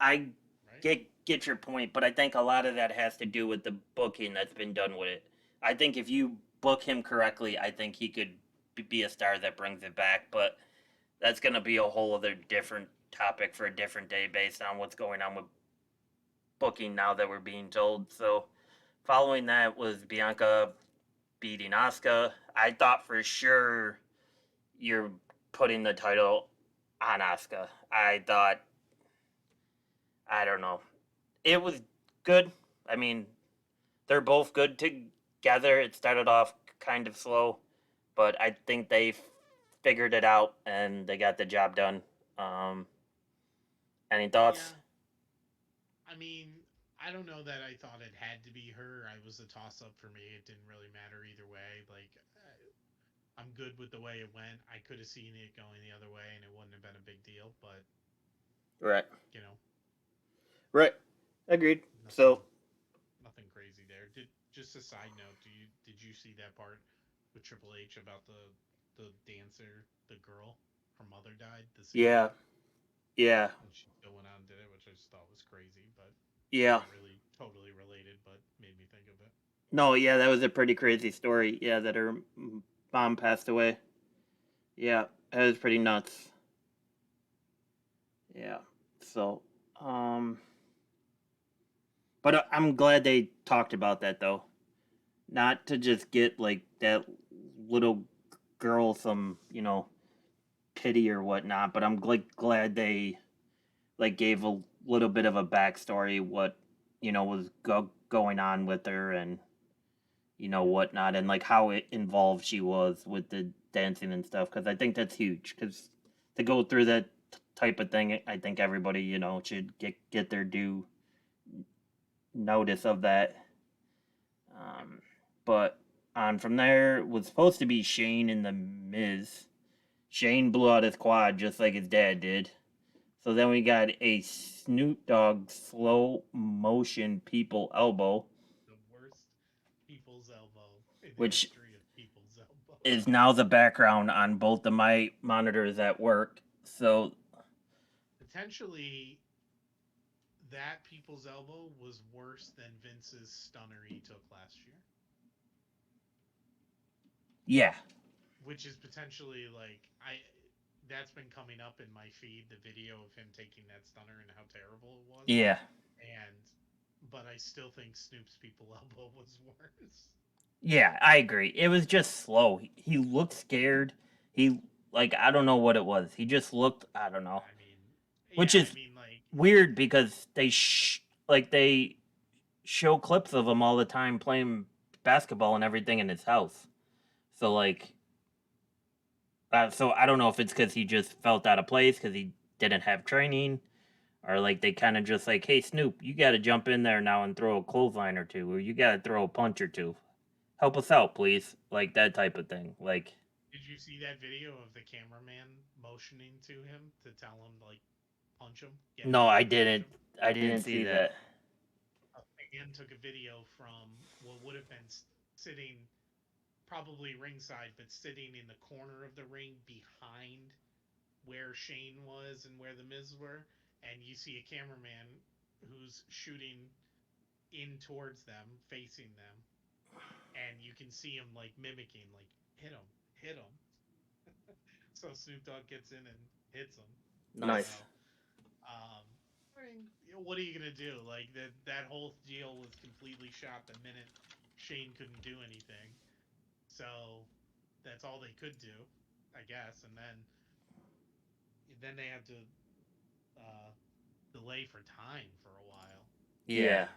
I right? get your point, but I think a lot of that has to do with the booking that's been done with it. I think if you book him correctly, I think he could be a star that brings it back. But that's gonna be a whole other different topic for a different day based on what's going on with booking now that we're being told. So following that was Bianca beating Asuka. I thought for sure you're putting the title on Asuka. I thought, I don't know. It was good. I mean, they're both good together. It started off kind of slow, but I think they figured it out and they got the job done. Um, any thoughts? Yeah, I mean, I don't know that I thought it had to be her. I was a toss up for me. It didn't really matter either way. Like, I'm good with the way it went. I could have seen it going the other way, and it wouldn't have been a big deal. But Right. you know, Right. Agreed. nothing, So nothing crazy there. Just a side note? Did you see that part with Triple H about the dancer, the girl, her mother died, the yeah, singer, yeah, and she still went out and did it, which I just thought was crazy, but yeah. not really totally related, but made me think of it. No, yeah, that was a pretty crazy story. Yeah, that her mom passed away. Yeah, that was pretty nuts. Yeah. So, um, but I'm glad they talked about that though. Not to just get like that little girl some, pity or whatnot, but I'm like glad they like gave a little bit of a backstory what was going on with her and Yeah, whatnot and like how involved she was with the dancing and stuff because I think that's huge because to go through that type of thing I think everybody should get their due notice of that. yep. um, but on from there was supposed to be Shane and the Miz. Shane blew out his quad just like his dad did. So then we got a Snoop Dogg slow motion people elbow, The worst people's elbow in the which history of people's elbow. is now the background on both of my monitors at work. So Potentially, that people's elbow was worse than Vince's stunner he took last year, yeah, which is potentially like I. That's been coming up in my feed, the video of him taking that stunner and how terrible it was. yeah, And, but I still think Snoop's people elbow was worse. yeah. I agree. It was just slow. He looked scared. He like I don't know what it was. He just looked I don't know, I mean, which yeah, I is mean, like, weird because they show clips of him all the time playing basketball and everything in his house. So like so I don't know if it's because he just felt out of place because he didn't have training, or like they kind of just like, hey Snoop, you got to jump in there now and throw a clothesline or two, or you got to throw a punch or two. Help us out, please. Like that type of thing. Like, did you see that video of the cameraman motioning to him to tell him, like, punch him, get in no, there I and punch didn't. him? I didn't see that. A fan took a video from what would have been sitting probably ringside, but sitting in the corner of the ring behind where Shane was and where the Miz were, and you see a cameraman who's shooting in towards them, facing them, and you can see him like mimicking, like hit him, hit him. So Snoop Dogg gets in and hits him. So, Nice. um, I mean, what are you gonna do? Like that whole deal was completely shot the minute Shane couldn't do anything. So that's all they could do, I guess. And then they had to uh, delay for time for a while, Yeah.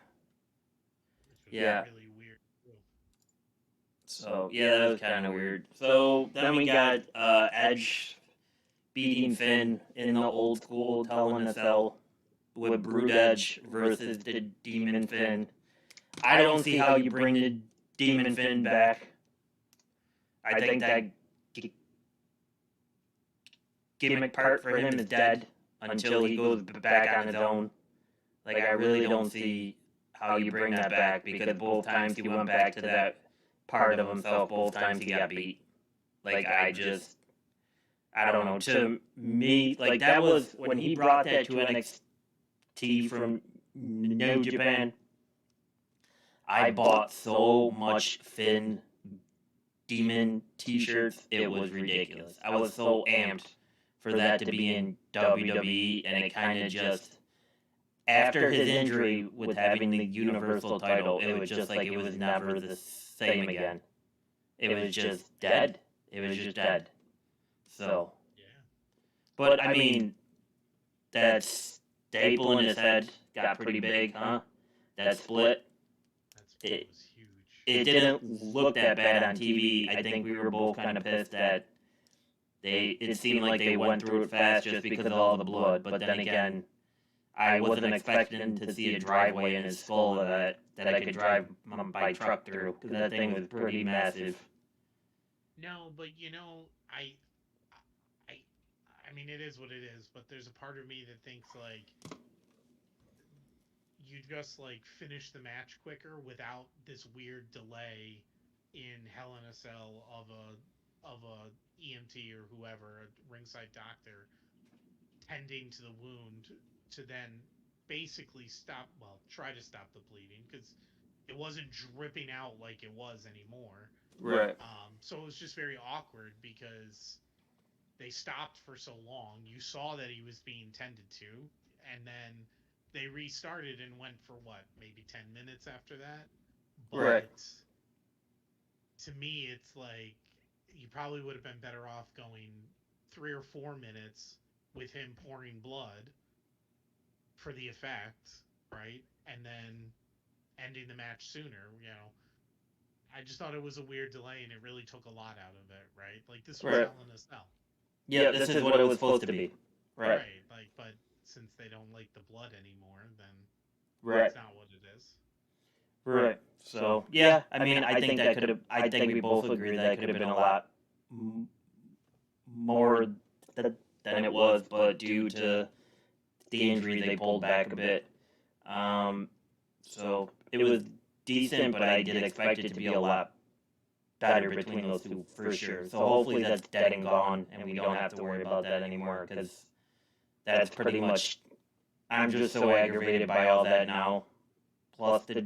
which was Yeah. really weird too. So yeah, that was kind of weird. So then we got Edge beating Finn in the old school Hell in a Cell with Brood Edge versus the Demon Finn. I don't see how you bring the Demon Finn back. I think that gimmick part for him is dead until he goes back on his own. Like, I really don't see how you bring that back because both times he went back to that part of himself, both times he got beat. Like, I don't know. To me, like, that was when he brought that to NXT from New Japan. I bought so much Finn Demon t shirts, it was ridiculous. I was so amped for that to be in WWE, and it kind of just after his injury with having the Universal title, it was just like it was never the same again. It was just dead. It was just dead. So, Yeah. but I mean, that staple in his head got pretty big, huh? That split. That split It was huge. it didn't look that bad on TV. I think we were both kind of pissed that they. It seemed like they went through it fast just because of all the blood. But then again, I wasn't expecting to see a driveway in his skull that I could drive by truck through because that thing was pretty massive. No, but I, I mean, it is what it is. But there's a part of me that thinks like you just like finish the match quicker without this weird delay in Hell in a Cell of a EMT or whoever, a ringside doctor, tending to the wound to then basically try to stop the bleeding because it wasn't dripping out like it was anymore. Right. So it was just very awkward because they stopped for so long. You saw that he was being tended to, and then they restarted and went for what, maybe 10 minutes after that. Right. But to me, it's like you probably would have been better off going 3 or 4 minutes with him pouring blood for the effect, right? And then ending the match sooner. I just thought it was a weird delay and it really took a lot out of it, right? Like this was Right. Hell in a Cell. Yeah, this is what it was supposed to be. Right. Right. Like, but since they don't like the blood anymore, then Right. it's not what it is. Right. So yeah, I mean, I think that could have. I think we both agree that could have been a lot more than it was, but due to the injury, they pulled back a bit. Um, so it was decent, but I did expect it to be a lot better between those two for sure. So hopefully that's dead and gone, and we don't have to worry about that anymore because that's pretty much. I'm just so aggravated by all that now, plus the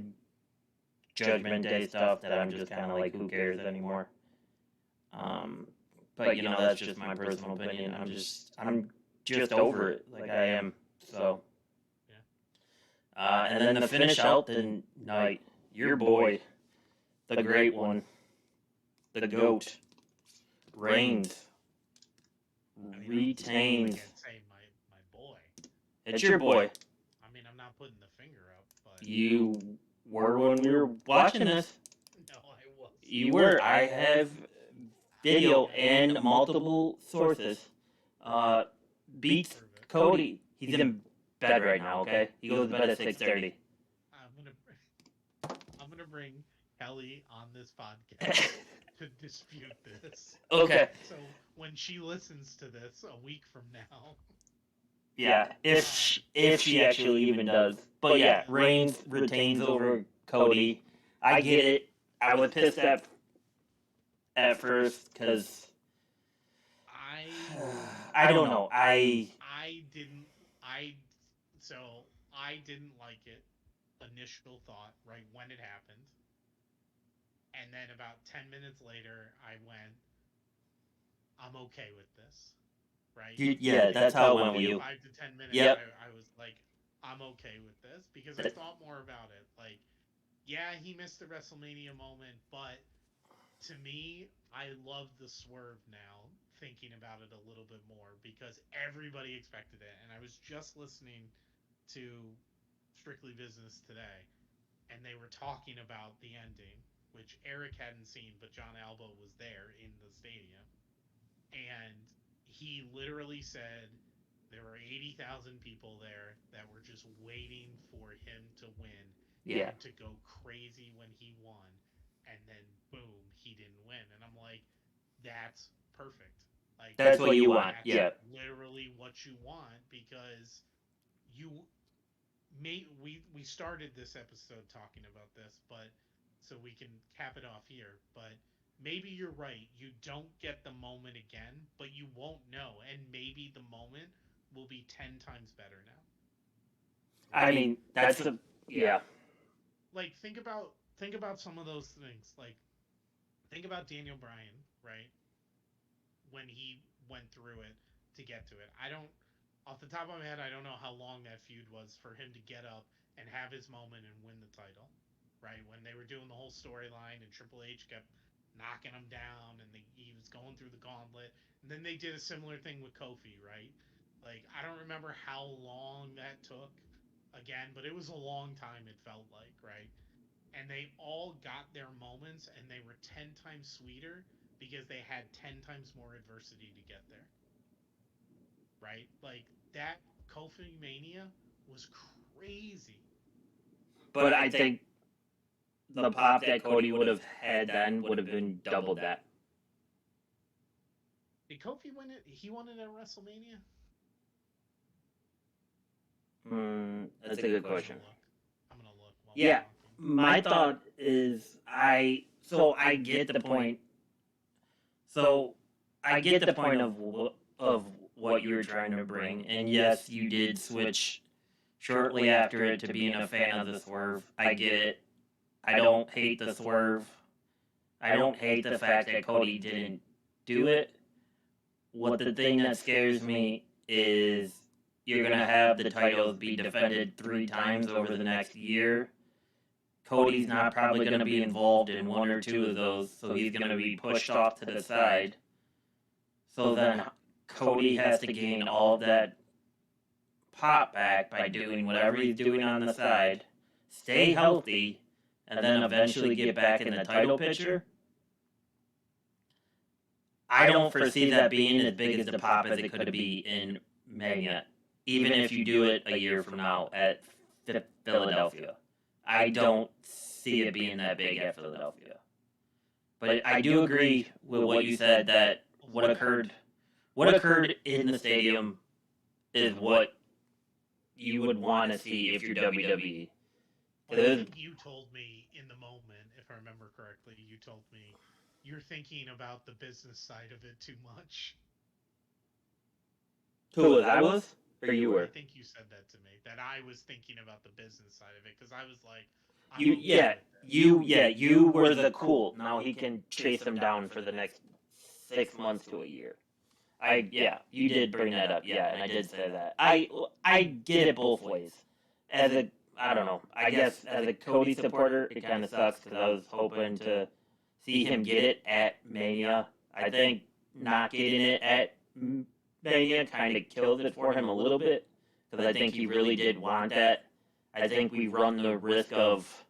Judgment Day stuff that I'm just kind of like, who cares anymore? Um, but that's just my personal opinion. I'm just over it, like I am. So, and then to finish out the night, your boy, the great one, the goat, Reigns, I mean, retains. I can't say my boy. It's your boy. I mean, I'm not putting the finger up, but You were when we were watching this. no, I was. You were. I have video and multiple sources. Beats Cody. He's in bed right now. Okay, he goes to bed at 6:30. I'm gonna bring Kelly on this podcast to dispute this. Okay. So when she listens to this a week from now, Yeah, if she actually even does. But yeah, Reigns retains over Cody. I get it. I was pissed at first because I I don't know. I didn't I so I didn't like it. Initial thought right when it happened, and then about 10 minutes later, I went, I'm okay with this, right? Yeah, that's how it went with you. 5 to 10 minutes, Yep. I was like, I'm okay with this because I thought more about it. Like, yeah, he missed the WrestleMania moment, but to me, I love the swerve now, thinking about it a little bit more because everybody expected it. And I was just listening to Strictly Business today, and they were talking about the ending, which Eric hadn't seen, but John Alba was there in the stadium. And he literally said there were 80,000 people there that were just waiting for him to win Yeah. and to go crazy when he won. And then, boom, he didn't win. And I'm like, that's perfect. Like, That's what you want. that's Yeah. literally what you want because you we started this episode talking about this, but so we can cap it off here. But maybe you're right. You don't get the moment again, but you won't know, and maybe the moment will be 10 times better now. I mean, that's the yeah. Like think about some of those things. Like think about Daniel Bryan, right? When he went through it to get to it. I don't, off the top of my head, I don't know how long that feud was for him to get up and have his moment and win the title, right? When they were doing the whole storyline and Triple H kept knocking him down and he was going through the gauntlet. And then they did a similar thing with Kofi, right? Like, I don't remember how long that took again, but it was a long time, it felt like, right? And they all got their moments and they were 10 times sweeter because they had 10 times more adversity to get there, right? Like that Kofi Mania was crazy. But I think the pop that Cody would have had then would have been double that. Did Kofi win it? He won it at WrestleMania? That's a good question. I'm gonna look while Yeah, we're talking. my thought is I get the point. So I get the point of what you were trying to bring, and yes, you did switch shortly after it to being a fan of the swerve. I get it. I don't hate the swerve. I don't hate the fact that Cody didn't do it. What the thing that scares me is you're gonna have the titles be defended 3 times over the next year. Cody's not probably going to be involved in 1 or 2 of those, so he's going to be pushed off to the side. So then Cody has to gain all of that pop back by doing whatever he's doing on the side, stay healthy, and then eventually get back in the title picture. I don't foresee that being as big as the pop as it could be in Mania, even if you do it a year from now at Philadelphia. I don't see it being that big at Philadelphia. But I do agree with what you said that what occurred in the stadium is what you would want to see if you're WWE. Well, I think you told me in the moment, if I remember correctly, you told me you're thinking about the business side of it too much. Who I was? Or you were? I think you said that to me, that I was thinking about the business side of it, because I was like, I'm You okay yeah, with this. you were the cool. Now he can chase him down for the next 6 months to a year. You did bring that up. Yeah, and I did say that. I get it both ways. As a I don't know. I guess as a Cody supporter, it kind of sucks because I was hoping to see him get it at Mania. I think not getting it at Mania kind of killed it for him a little bit because I think he really did want that. I think we run the risk of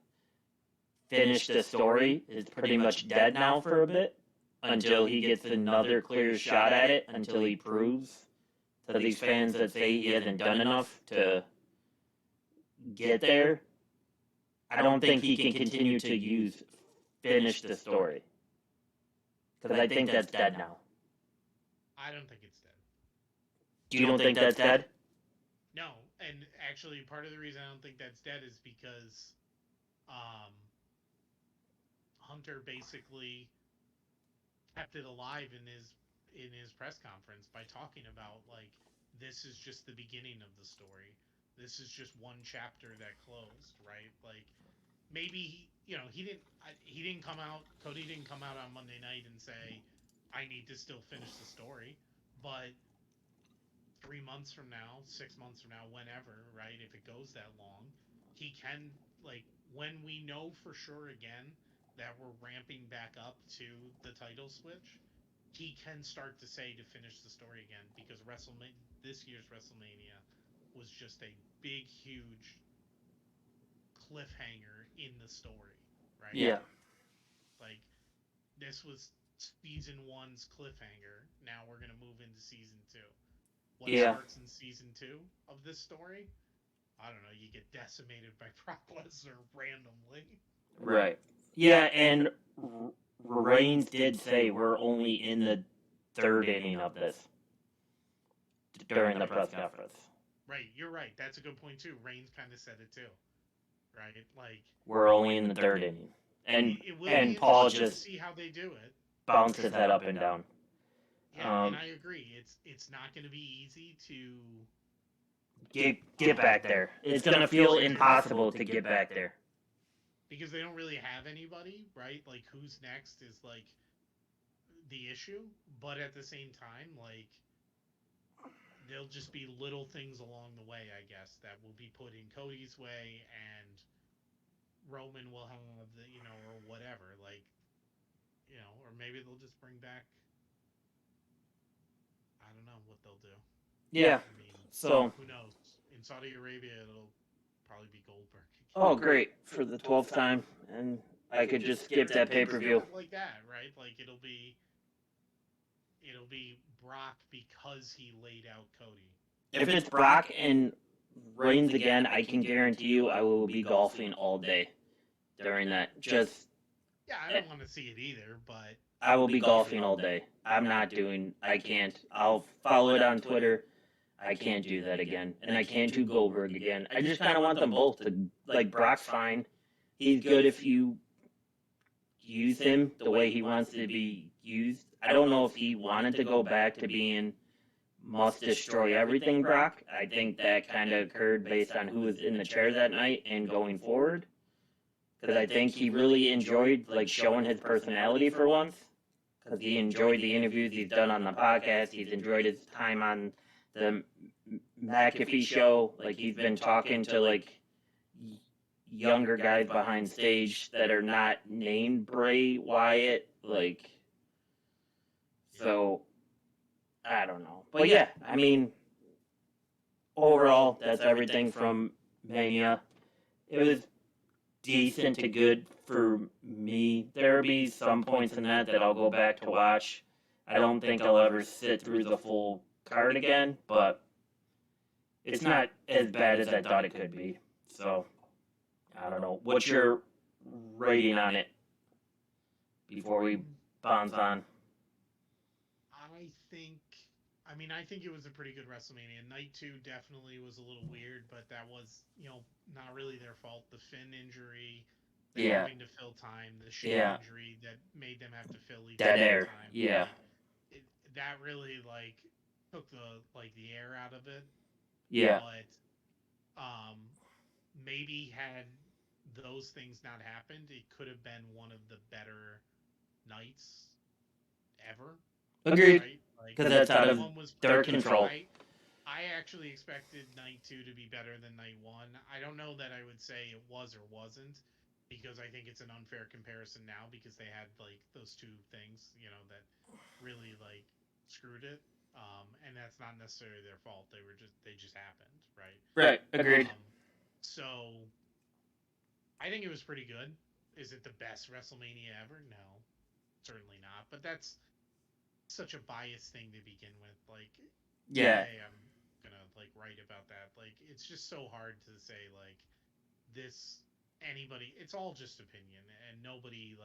finish the story is pretty much dead now for a bit until he gets another clear shot at it, until he proves to these fans that say he hasn't done enough to get there. I don't think he can continue to use finish the story because I think that's dead now. I don't think it's dead. You don't think that's dead? No, and actually, part of the reason I don't think that's dead is because um, Hunter basically kept it alive in his press conference by talking about, like, this is just the beginning of the story. This is just one chapter that closed, right? Like, maybe he didn't come out, Cody didn't come out on Monday night and say, I need to still finish the story, but 3 months from now, 6 months from now, whenever, right, if it goes that long, he can, like, when we know for sure again that we're ramping back up to the title switch, he can start to say to finish the story again, because this year's WrestleMania was just a big, huge cliffhanger in the story, right? Yeah. Like, this was season one's cliffhanger. Now we're gonna move into season two. What starts in season two of this story? I don't know. You get decimated by Brock Lesnar randomly. Right. Yeah, and Reigns did say we're only in the third inning of this during the press conference. Right, you're right. That's a good point too. Reigns kind of said it too. Right, like we're only in the third inning, it will and be Paul interesting just to see how they do it. Bounces that up and down. Yeah, and I agree. It's not going to be easy to get back there. It's going to feel impossible to get back there because they don't really have anybody, right? Like, who's next is like the issue, but at the same time, like, there'll just be little things along the way, I guess, that will be put in Cody's way, and Roman will have the, or whatever, like, or maybe they'll just bring back. I don't know what they'll do. Yeah. I mean, So, who knows? In Saudi Arabia, it'll probably be Goldberg again. oh, great for the 12th time, and I could just skip that They pay just per do view. it like that, right? Like it'll be Brock because he laid out Cody. If it's Brock and Reigns again, I can guarantee you I will be golfing all day during that. Just Yeah, I don't want to see it either, but I will be golfing all day. I'm not doing. I can't. I'll follow it on Twitter. I can't do that again, and I can't do Goldberg again. I just kind of want them both to like Brock's fine. He's good if you use him the way he wants to be used. I don't know if he wanted to go back to being must destroy everything Brock. I think that kind of occurred based on who was in the chair that night and going forward. Because I think he really enjoyed like showing his personality for once. Because he enjoyed the interviews he's done on the podcast. He's enjoyed his time on the McAfee show. Like he's been talking to like younger guys behind stage that are not named Bray Wyatt. Like, so I don't know. But yeah, I mean, overall, that's everything from Mania. It was decent to good for me. There'll be some points in that I'll go back to watch. I don't think I'll ever sit through the full card again, but it's not as bad as I thought it could be. So, I don't know. What's your rating on it before we bounce on? I think. I think it was a pretty good WrestleMania. Night 2 definitely was a little weird, but that was, not really their fault. The Finn injury, the Yeah. having to fill time, the Shane Yeah. injury that made them have to fill even Dead more air. time. Yeah. Like, that really took the air out of it. Yeah. But maybe had those things not happened, it could have been one of the better nights ever. Agreed. Right? Like Because that's out night of one was their pretty good. control. I actually expected night 2 to be better than night 1. I don't know that I would say it was or wasn't, because I think it's an unfair comparison now, because they had those two things, that really screwed it. And that's not necessarily their fault. They just happened, right? Right. Agreed. So I think it was pretty good. Is it the best WrestleMania ever? No, certainly not. But that's such a biased thing to begin with. Yeah. Hey, I'm gonna write about that. It's just so hard to say this. Anybody, it's all just opinion, and nobody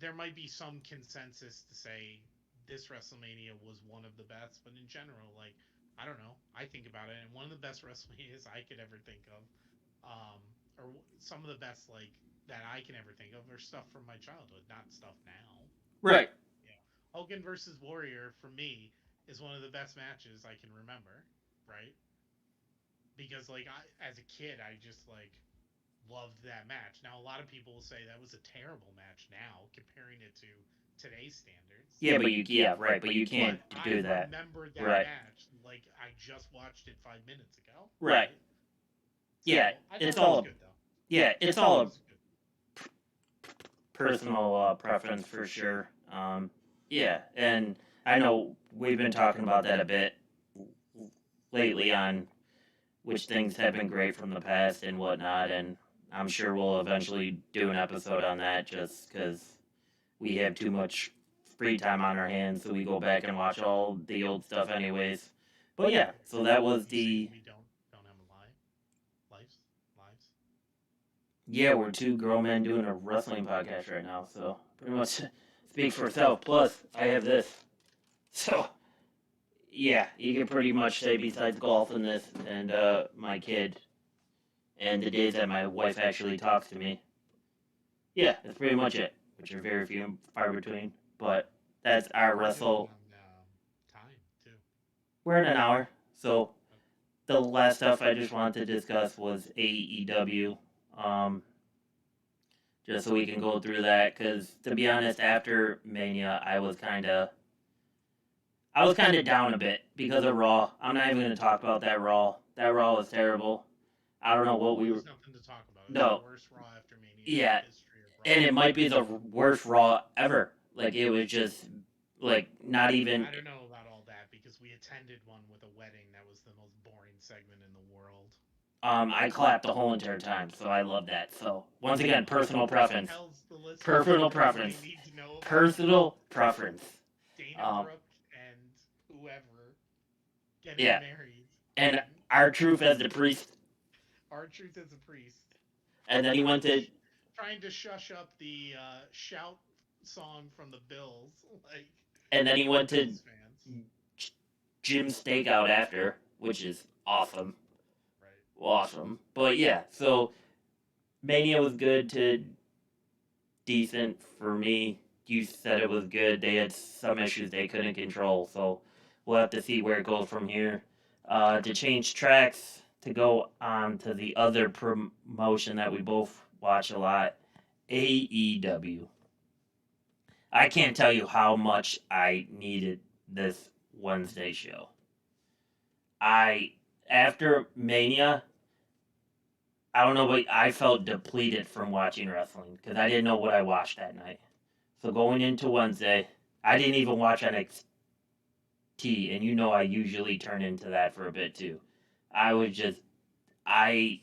there might be some consensus to say this WrestleMania was one of the best, but in general, I don't know. I think about it, and one of the best WrestleManias I could ever think of, or some of the best that I can ever think of, are stuff from my childhood, not stuff now. Right. Yeah, Hogan versus Warrior for me is one of the best matches I can remember, right? Because as a kid, I just loved that match. Now a lot of people will say that was a terrible match now, comparing it to today's standards. Yeah, but right, but you can't do that. I remember that Right. match like I just watched it 5 minutes ago. Right. So, Yeah, I it's thought it was all good though. yeah, it's I thought all it a was good. personal preference for sure. Yeah, and I know we've been talking about that a bit lately on which things have been great from the past and whatnot, and I'm sure we'll eventually do an episode on that just because we have too much free time on our hands, so we go back and watch all the old stuff anyways. But yeah, so that was the We don't have lives. yeah, we're two grown men doing a wrestling podcast right now, so pretty much speak for itself. Plus, I have this. So, yeah, you can pretty much say besides golf and this and my kid and the days that my wife actually talks to me, yeah, that's pretty much it, which are very few and far between. But that's our wrestle. Time too. We're in an hour, so the last stuff I just wanted to discuss was AEW. Just so we can go through that, because to be honest, after Mania, I was kind of down a bit because of Raw. I'm not even gonna talk about that Raw. That Raw was terrible. I don't know what Well, we were. there's nothing to talk about. It was the No, worst Raw after Mania in the yeah, history of and Raw. it might be the worst Raw ever. Like it was just like not even. I don't know about all that because we attended one with a wedding that was the most boring segment in the world. I clapped the whole entire time, so I love that. So once again, Well, personal preference. tells the listeners Personal everything preference. they need to know about you. Personal preference. Dana Um, Brooke and whoever getting yeah, married and and our truth as the priest, our truth as a priest and then he trying went to to, trying to shush up the shout song from the Bills, like and then he for went to Bills fans. Jim's Stakeout after, which is awesome, Right. awesome. But yeah, so Mania was good to decent for me. You said it was good. They had some issues they couldn't control, so we'll have to see where it goes from here. To change tracks to go on to the other promotion that we both watch a lot, AEW. I can't tell you how much I needed this Wednesday show. I after Mania, I don't know, but I felt depleted from watching wrestling because I didn't know what I watched that night. So going into Wednesday, I didn't even watch NXT, and you know I usually turn into that for a bit too. I was just I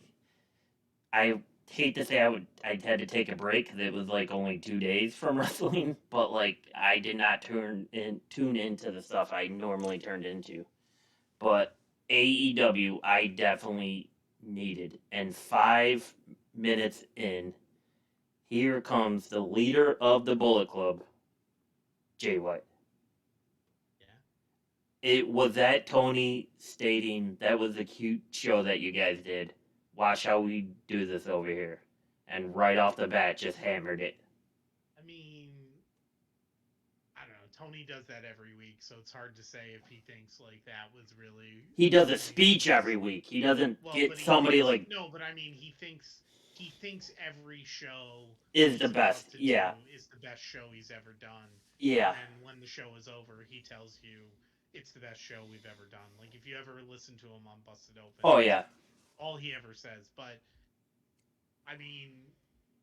I hate to say I had to take a break because it was like only 2 days from wrestling, but like I did not tune into the stuff I normally turned into. But AEW I definitely needed, and 5 minutes in, here comes the leader of the Bullet Club, Jay White. Yeah. It was that Tony stating that was a cute show that you guys did. Watch how we do this over here. And right off the bat, just hammered it. I mean, I don't know. Tony does that every week, so it's hard to say if he thinks like that was really He does a something he speech was. every week. He doesn't Well, get but he somebody thinks like no, but I mean he thinks every show is the he's about best. to do Yeah, is the best show he's ever done. And yeah. then when the show is over, he tells you it's the best show we've ever done. Like if you ever listen to him on Busted Open, Oh that's yeah, all he ever says. But I mean,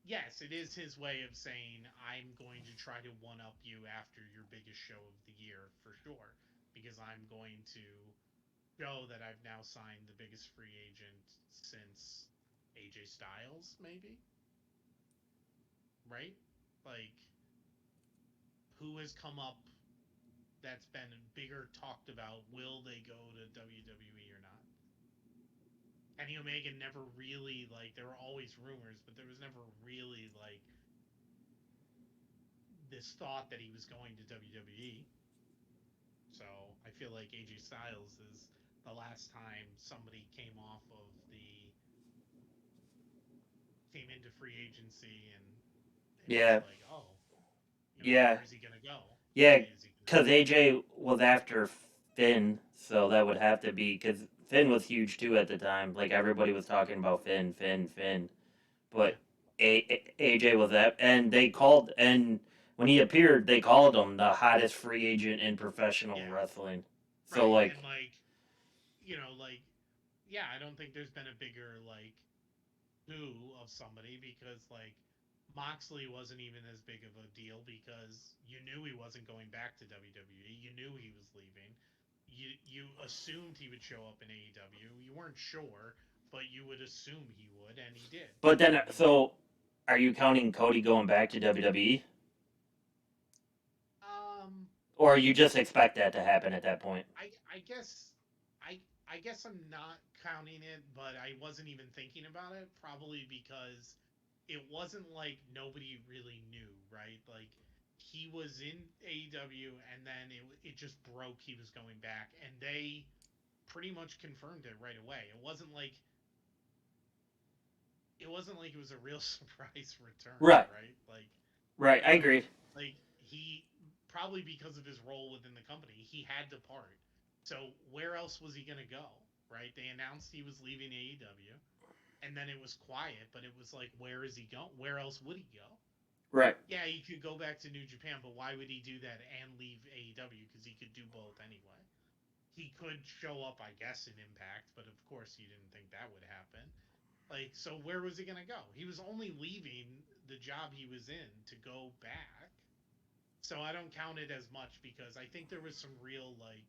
yes, it is his way of saying I'm going to try to one up you after your biggest show of the year for sure because I'm going to show that I've now signed the biggest free agent since AJ Styles, maybe, right? Like, who has come up that's been bigger talked about? Will they go to WWE or not? Kenny Omega never really, like, there were always rumors, but there was never really, like, this thought that he was going to WWE. So I feel like AJ Styles is the last time somebody came into free agency and it was yeah, like, oh, yeah, where is he gonna go? yeah. Is he gonna Because go? AJ was after Finn, so that would have to be because Finn was huge too at the time. Like everybody was talking about Finn, Finn, Finn. Yeah, But AJ was that, and they called, and when he appeared, they called him the hottest free agent in professional yeah, wrestling. So right. like, And like, like, yeah, I don't think there's been a bigger like coup of somebody because like Moxley wasn't even as big of a deal because you knew he wasn't going back to WWE. You knew he was leaving. You assumed he would show up in AEW. You weren't sure, but you would assume he would, and he did. but then I mean, so are you counting Cody going back to WWE, um, or you just expect that to happen at that point? I guess I guess I'm not counting it, but I wasn't even thinking about it. Probably because it wasn't like nobody really knew, right? Like he was in AEW, and then it just broke he was going back, and they pretty much confirmed it right away. It was a real surprise return, Right, right? Like right. I you know, agree. like he probably because of his role within the company, he had to part. So where else was he gonna go? Right? They announced he was leaving AEW, and then it was quiet. But it was like, where is he going? Where else would he go? Right. Yeah, he could go back to New Japan, but why would he do that and leave AEW? Because he could do both anyway. he could show up, I guess, in Impact, but of course he didn't think that would happen. Like, so where was he gonna go? He was only leaving the job he was in to go back. So I don't count it as much because I think there was some real like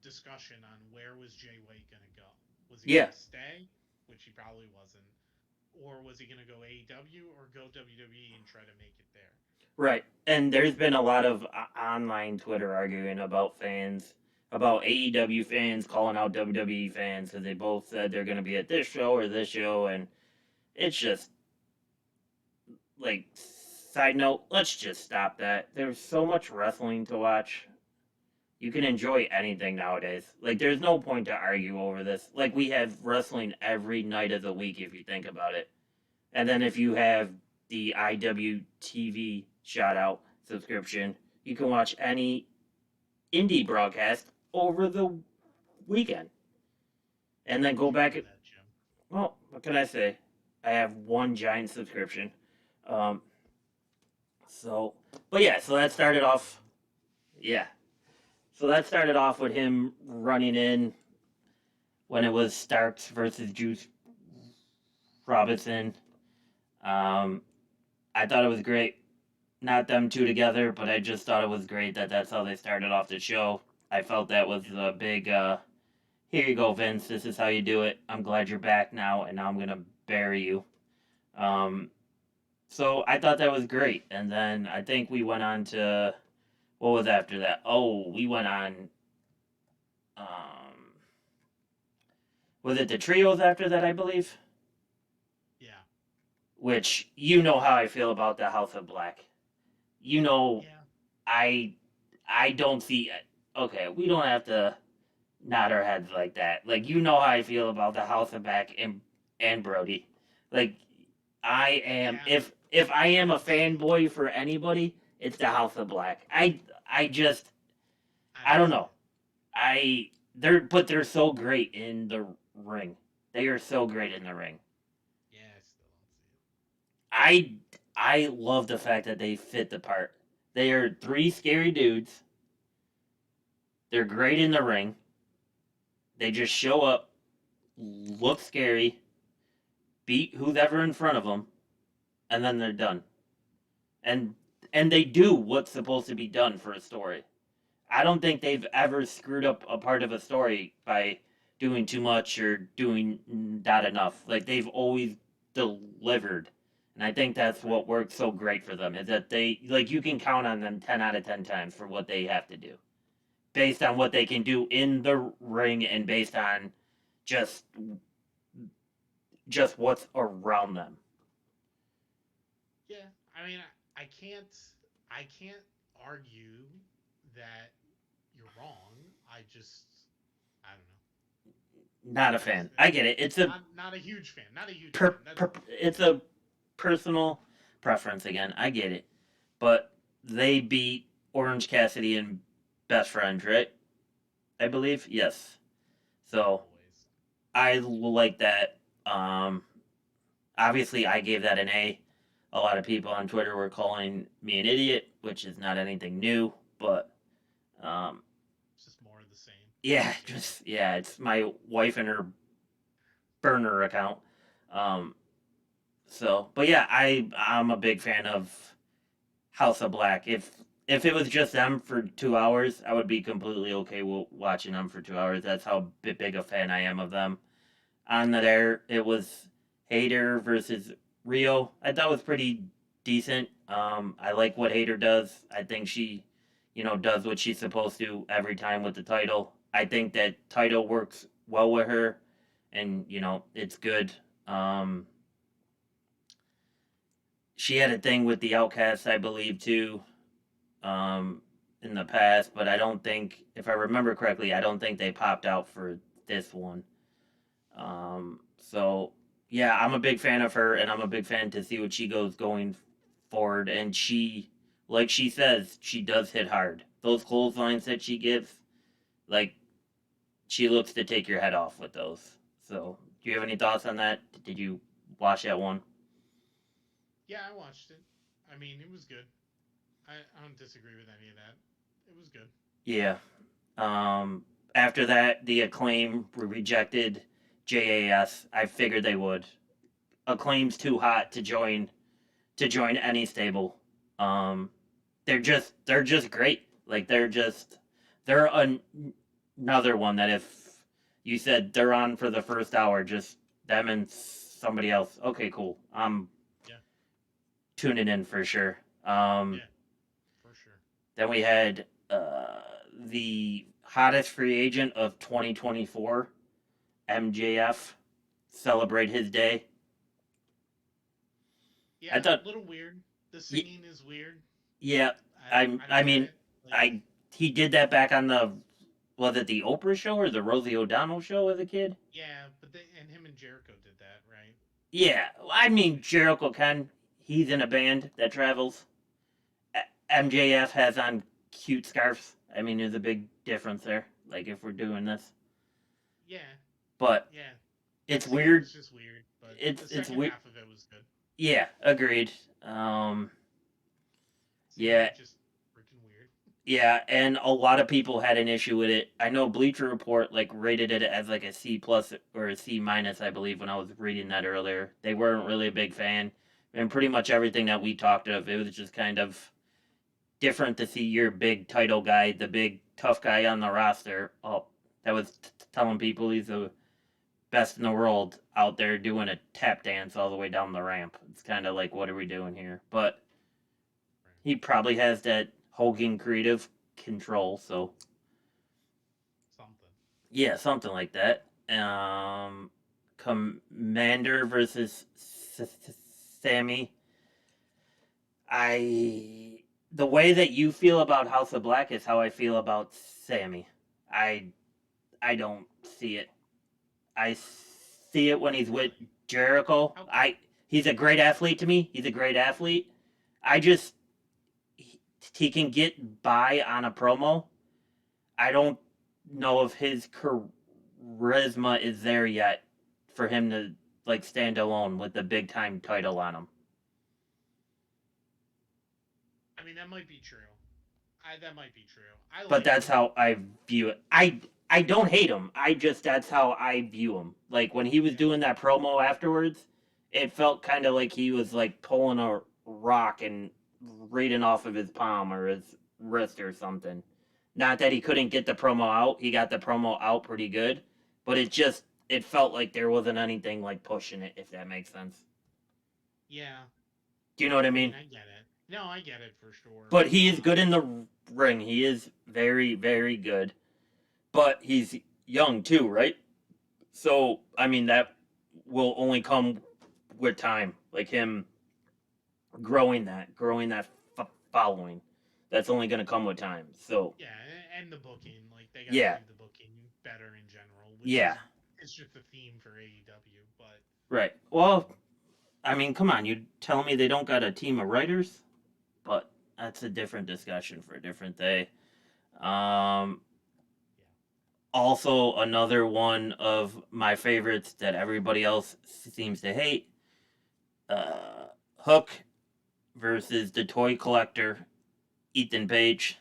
discussion on where was Jay White gonna go. Was he Yeah, gonna stay, which he probably wasn't, or was he gonna go AEW or go WWE and try to make it there? right. And there's been a lot of online Twitter arguing about fans, about AEW fans calling out WWE fans because they both said they're going to be at this show or this show, and it's just like, side note, let's just stop that. There's so much wrestling to watch. You can enjoy anything nowadays. Like, there's no point to argue over this. Like, we have wrestling every night of the week if you think about it. And then if you have the IWTV shout out subscription, you can watch any indie broadcast over the weekend. And How then would go you know back. that, Jim? Well, what can I say? I have one giant subscription. Um, so, but yeah, so that started off. Yeah. So that started off with him running in when it was Starks versus Juice Robinson. Um, I thought it was great. Not them two together, but I just thought it was great that that's how they started off the show. I felt that was a big, here you go, Vince. This is how you do it. I'm glad you're back now, and now I'm going to bury you. Um, so I thought that was great. And then I think we went on to, what was after that? Oh, we went on, um, was it the trios after that, I believe? Yeah, Which, you know how I feel about the House of Black. You know, yeah, I I don't see it. Okay, we don't have to nod our heads like that. Like, you know how I feel about the House of Black and Brody. Like, I am, yeah. if I I am a don't see it. fanboy for anybody, it's the House of Black. I just, I I don't don't see know. it. They're so great in the ring. They are so great in the ring. Yeah, I still don't see it. I I love the fact that they fit the part. They are three scary dudes. They're great in the ring. They just show up, look scary, beat who's ever in front of them, and then they're done. And and they do what's supposed to be done for a story. I don't think they've ever screwed up a part of a story by doing too much or doing not enough. Like, they've always delivered. And I think that's Right. what works so great for them is that they, like, you can count on them 10 out of 10 times for what they have to do based on what they can do in the ring and based on just just what's around them. Yeah, I mean, I can't argue that you're wrong. I just, I don't know. Not a I just, fan. I get it. It's a not a huge fan. Not a huge fan. That's all. it's a personal preference again. I get it. But they beat Orange Cassidy and Best Friends, right? I believe. Yes. Yeah, the So boys. I like that. Um, Obviously, I gave that an A. A lot of people on Twitter were calling me an idiot, which is not anything new. But um, It's just more of the same. yeah, Yeah. it's my wife and her burner account. Um, but yeah, I'm a big fan of House of Black. If it was just them for 2 hours, I would be completely okay with watching them for 2 hours. That's how big a fan I am of them. On the air, it was Hater versus Rio. I thought it was pretty decent. I like what Hater does. I think she, does what she's supposed to every time with the title. I think that title works well with her, and it's good. Um, she had a thing with the Outcasts, I believe, too, um, in the past, but I don't think, if I remember correctly, I don't think they popped out for this one. So yeah, I'm a big fan of her, and I'm a big fan to see what she goes going forward. And she, like she says, she does hit hard. Those clotheslines that she gives, like, she looks to take your head off with those. So, do you have any thoughts on that? Did you watch that one? Yeah, I watched it. I mean, it was good. I don't disagree with any of that. It was good. Yeah. Um, After that, the Acclaim rejected JAS. I figured they would. Acclaim's too hot to join any stable. Um, they're just great. Like they're another one that if you said they're on for the first hour, just them and somebody else. Okay, cool. I'm Yeah, tuning in for sure. yeah, for sure. Then we had the hottest free agent of 2024, MJF, celebrate his day. I Yeah, thought, a little weird. The y- singing is weird. yeah, I I don't get mean, it. Like, I he did that back on the was it the Oprah show or the Rosie O'Donnell show as a kid? yeah, but they and him and Jericho did that, right? Yeah, I mean Jericho can. He's in a band that travels. MJF has on cute scarves. I mean, there's a big difference there. Like if we're doing this, Yeah, but yeah. The it's singing weird. was just weird, but the It's second weird. half of it was good. Yeah, agreed. Um, Singing yeah, just freaking weird. yeah, and a lot of people had an issue with it. I know Bleacher Report like rated it as like a C plus or a C minus, I believe, when I was reading that earlier. They weren't really a big fan, and pretty much everything that we talked of, it was just kind of different to see your big title guy, the big tough guy on the roster. Oh, that was telling people he's the best in the world out there doing a tap dance all the way down the ramp. It's kind of like, what are we doing here? But Right. he probably has that Hogan creative control, so Something. yeah, something like that. Commander versus Sammy. I the way that you feel about House of Black is how I feel about Sammy. I I don't see it. I see it when he's with Really? Jericho. How come? I He's a great athlete to me. He's a great athlete. I just he can get by on a promo. I don't know if his charisma is there yet for him to like stand alone with the big time title on him. I mean, that might be true. That might be true. I But like that's him. how I view it. I don't hate him. I just that's how I view him. Like when he was Yeah. doing that promo afterwards, it felt kind of like he was like pulling a rock and reading off of his palm or his wrist or something. Not that he couldn't get the promo out. He got the promo out pretty good, but it felt like there wasn't anything like pushing it if that makes sense. Yeah. Do you know what I I mean, mean? I get it. No, I get it for sure. But he is good in the ring. He is very good. But he's young too, right? So I mean that will only come with time, like him growing that following. That's only going to come with time. So Yeah, and the booking, like they got to yeah, do the booking better in general, which yeah, is it's just a theme for AEW. But right. Well, I mean, come on, you telling me they don't got a team of writers? But that's a different discussion for a different day. Um, yeah, Also, another one of my favorites that everybody else seems to hate. Uh, Hook versus the toy collector Ethan Page.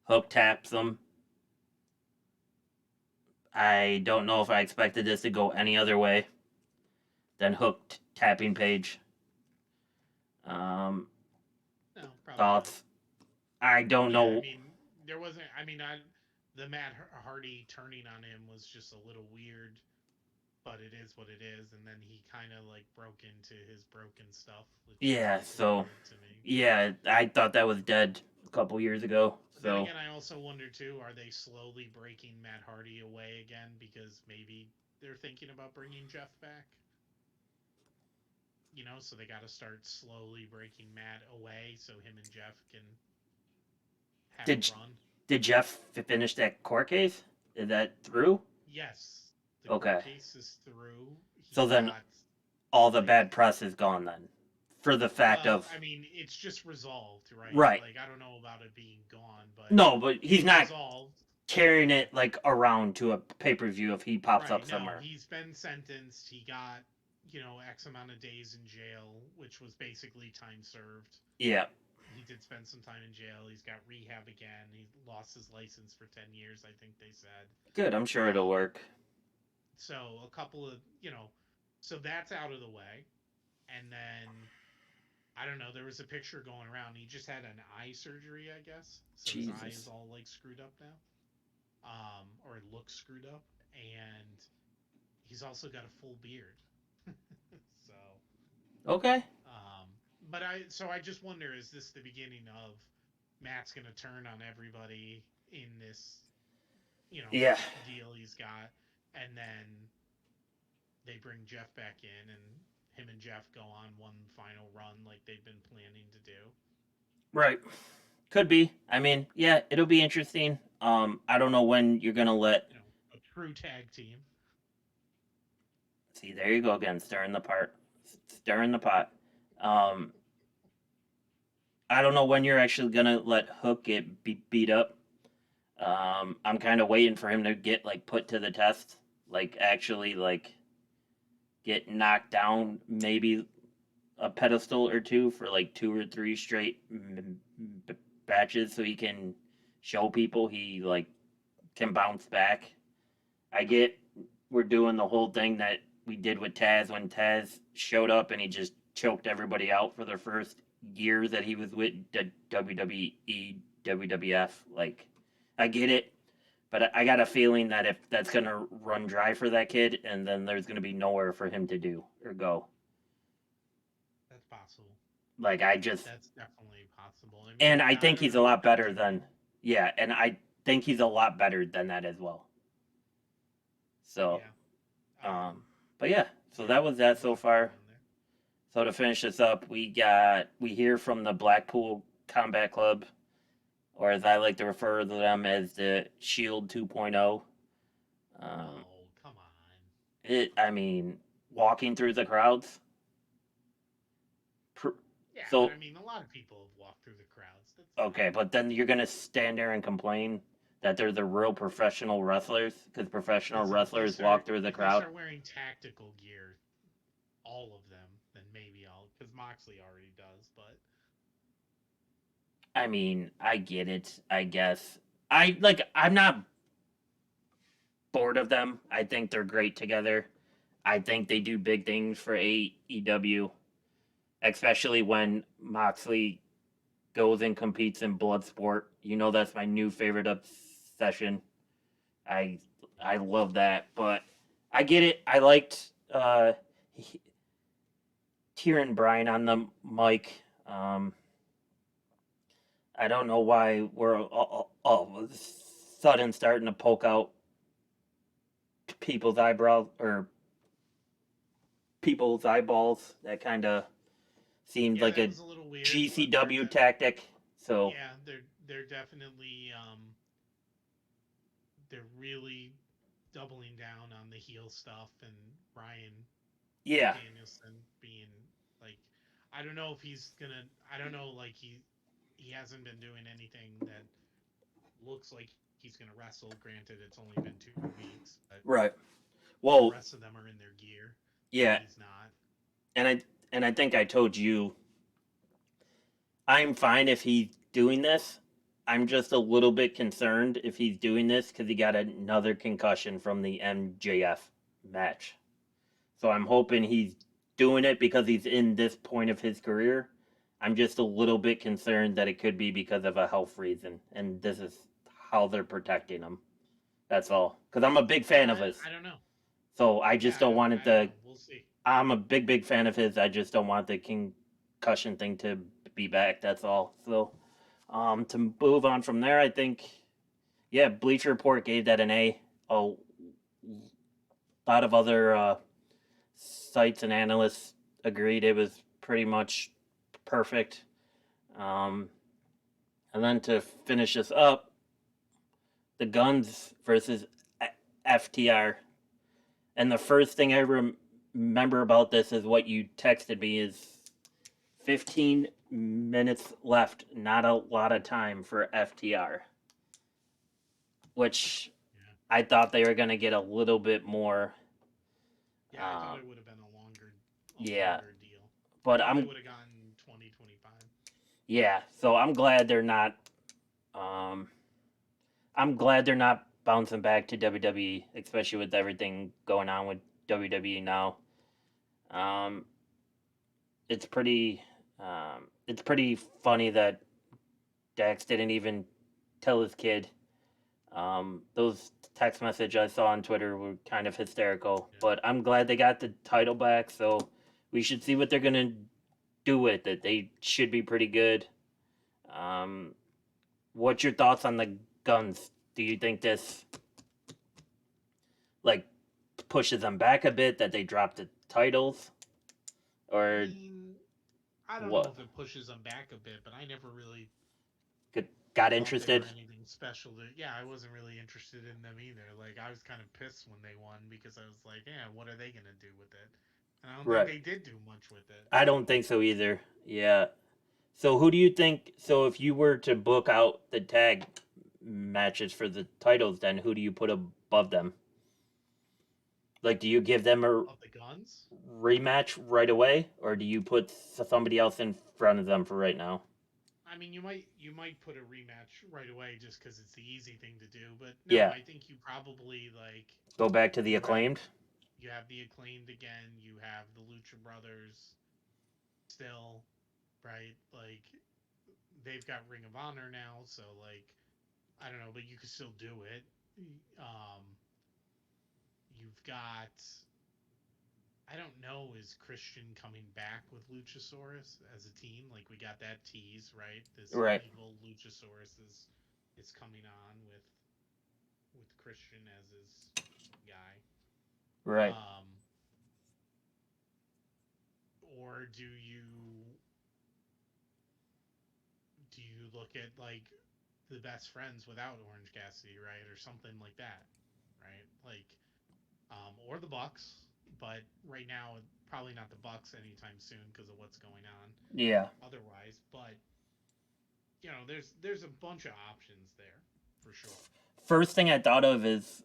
Hook taps him. I don't know if I expected this to go any other way than Hook tapping Page. Um, no, probably not. Thoughts? I don't Yeah, I know. mean, there wasn't. I mean, the Matt Hardy turning on him was just a little weird, but it is what it is. And then he kind of like broke into his broken stuff, which was Yeah, a little so weird to me. yeah, I thought that was dead a couple years ago. But then So again, I also wonder too: are they slowly breaking Matt Hardy away again because maybe they're thinking about bringing Jeff back? So they got to start slowly breaking Matt away so him and Jeff can have a did run. did Jeff finish that court case? Is that through? Yes, the court Okay, case is through. so He then got all the like, bad press is gone then, for the fact well, of I mean, it's just resolved, right? right. Like, I don't know about it being gone, but No, but he's it's not resolved. carrying Yeah, it like around to a pay per view if he pops up right. No, somewhere. he's been sentenced. He got, X amount of days in jail, which was basically time served. Yeah, he did spend some time in jail. He's got rehab again. He lost his license for 10 years, I think they said. Good. I'm sure it'll Um, work. so a couple of so that's out of the way, and then I don't know. There was a picture going around. He just had an eye surgery, I guess. So his eye is Jesus. all like screwed up now, or it looks screwed up, and he's also got a full beard. So, Okay. um, but I just wonder, is this the beginning of Matt's gonna turn on everybody in this, Yeah. deal he's got, and then they bring Jeff back in, and him and Jeff go on one final run like they've been planning to do. Right. Could be. I mean, yeah, it'll be interesting. I don't know when you're gonna let. A true tag team. See, there you go again, stirring the pot. Stirring the pot. Um, I don't know when you're actually gonna let Hook get beat up. I'm kind of waiting for him to get like put to the test, like actually like get knocked down, maybe a pedestal or two for like 2 or 3 straight batches, so he can show people he like can bounce back. I get we're doing the whole thing that we did with Taz when Taz showed up and he just choked everybody out for the first year that he was with WWE, WWF. Like, I get it, but I got a feeling that if that's gonna run dry for that kid, and then there's gonna be nowhere for him to do or go. That's possible. Like I just, That's definitely possible. I and mean, I I think don't he's know a what lot they're better doing. than, yeah, and I think he's a lot better than that as well. So, Yeah. um, but yeah, so Yeah. that was that There's a so lot going far. on there. So to finish this up, we hear from the Blackpool Combat Club, or as I like to refer to them as the Shield 2.0. Um, Oh, come on. I mean, walking through the crowds. Yeah, but I So mean, a lot of people have walked through the crowds. That's okay, fine. but then you're gonna stand there and complain that they're the real professional wrestlers because professional Listen, wrestlers walk through the if they crowd. start wearing tactical gear, all of them, then maybe I'll, because Moxley already does. But I mean, I get it. I guess I like. I'm not bored of them. I think they're great together. I think they do big things for AEW, especially when Moxley goes and competes in Bloodsport. You know that's my new favorite obsession. I I love that, but I get it. I liked Tyrion Bryan on the mic. I don't know why we're all of a sudden starting to poke out people's eyebrows or people's eyeballs. That kind of seemed yeah, like that a was a little weird. But GCW tactic. So they're definitely they're really doubling down on the heel stuff, and Ryan yeah, Danielson being like, I don't know if he's gonna. I don't know, like he hasn't been doing anything that looks like he's gonna wrestle. Granted, it's only been 2 weeks, but right. the Well, rest of them are in their gear, and yeah, he's not. and I think I told you I'm fine if he's doing this. I'm just a little bit concerned if he's doing this because he got another concussion from the MJF match. So I'm hoping he's doing it because he's in this point of his career. I'm just a little bit concerned that it could be because of a health reason, and this is how they're protecting him. That's all. Because I'm a big fan of Yeah, his. I don't know. So I Yeah, just don't want it I don't to. know. We'll see. I'm a big fan of his. I just don't want the concussion thing to be back. That's all. So to move on from there, I think yeah, Bleacher Report gave that an A. A lot of other sites and analysts agreed it was pretty much perfect. Um, and then to finish this up, the Guns versus FTR. And the first thing I remember about this is what you texted me is 15 minutes left, not a lot of time for FTR, which Yeah, I thought they were going to get a little bit more. yeah. I thought Um, it would have been a yeah, longer deal. I but thought they I'm would have gotten 20, 25. Yeah, so Um, I'm glad they're not bouncing back to WWE, especially with everything going on with WWE now. Um, it's pretty, it's pretty funny that Dax didn't even tell his kid. Those text message I saw on Twitter were kind of hysterical, Yeah. but I'm glad they got the title back. So we should see what they're gonna do with it. They should be pretty good. Um, what's your thoughts on the guns? Do you think this like pushes them back a bit that they dropped the titles, I or mean, I don't know what? if it pushes them back a bit, but I never really Got thought they were interested? anything special. Yeah, I wasn't really interested in them either. Like, I was kind of pissed when they won because I was like, yeah, what are they gonna do with it? And I don't think Right. they did do much with it. I don't think so either. Yeah. So who do you think? So if you were to book out the tag matches for the titles, then who do you put above them? Like, do you give them a Of the guns, rematch right away, or do you put somebody else in front of them for right now? I mean, you might put a rematch right away just because it's the easy thing to do. But no, Yeah. I think you probably like Go back to the you have acclaimed. you have the acclaimed again. You have the Lucha Brothers still, right? Like they've got Ring of Honor now, so like I don't know, but you could still do it. You've got I don't know, is Christian coming back with Luchasaurus as a team? Like we got that tease, right? This Right. evil Luchasaurus is coming on with Christian as his guy. Right. Um, or do you look at like the best friends without Orange Cassidy, right, or something like that, right? Like or the Bucks, but right now probably not the Bucks anytime soon because of what's going on Yeah. otherwise. But there's a bunch of options there for sure. First thing I thought of is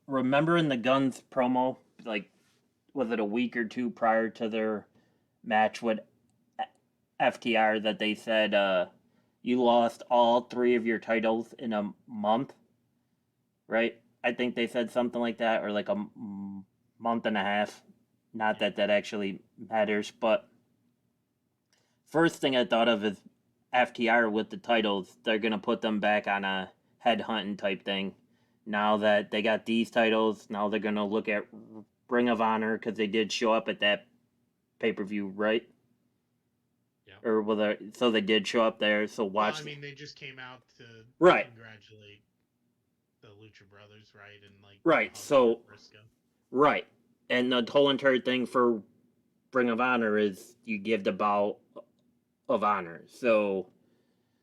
remember in the Guns promo, like was it a week or two prior to their match with FTR that they said you lost all three of your titles in a month, right? I think they said something like that, or like a month and a half. Not Yeah, that that actually matters, but first thing I thought of is FTR with the titles. They're gonna put them back on a headhunting type thing. Now that they got these titles, now they're gonna look at Ring of Honor because they did show up at that pay per view, right? yeah. Or whether so they did show up there. So Well, I watch, mean, they just came out to right, congratulate the Lucha Brothers, right, and like give a right. hug to So Briscoe. right, and the whole entire thing for Ring of Honor is you give the bow of honor. So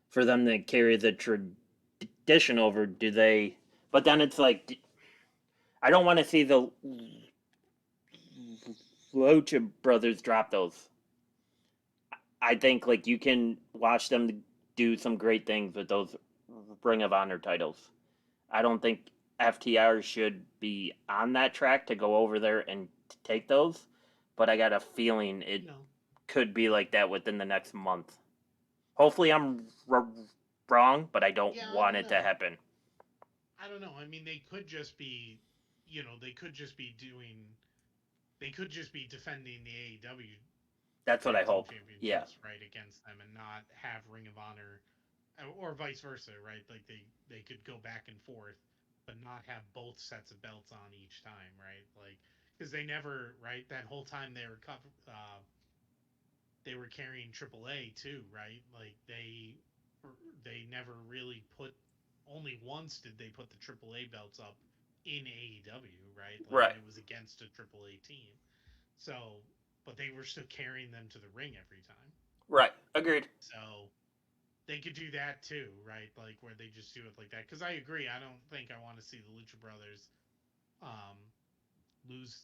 for them to carry the tradition over, do they? But then it's like I don't want to see the Lucha Brothers drop those. I think like you can watch them do some great things with those Ring of Honor titles. I don't think FTR should be on that track to go over there and take those, but I got a feeling it No, could be like that within the next month. Hopefully, I'm wrong, but I don't yeah, I want don't it to know. happen. I don't know. I mean, they could just be doing, they could just be defending the AEW That's what I tag team hope. Yeah, championships right against them and not have Ring of Honor or vice versa, right? Like they could go back and forth, but not have both sets of belts on each time, right? Like because they never, right? That whole time they were carrying AAA too, right? Like they never really put. Only once did they put the AAA belts up in AEW, right? Like, right, and it was against a AAA team. So, but they were still carrying them to the ring every time. right. Agreed. So they could do that too, right? Like where they just do it like that. Because I agree, I don't think I want to see the Lucha Brothers um, lose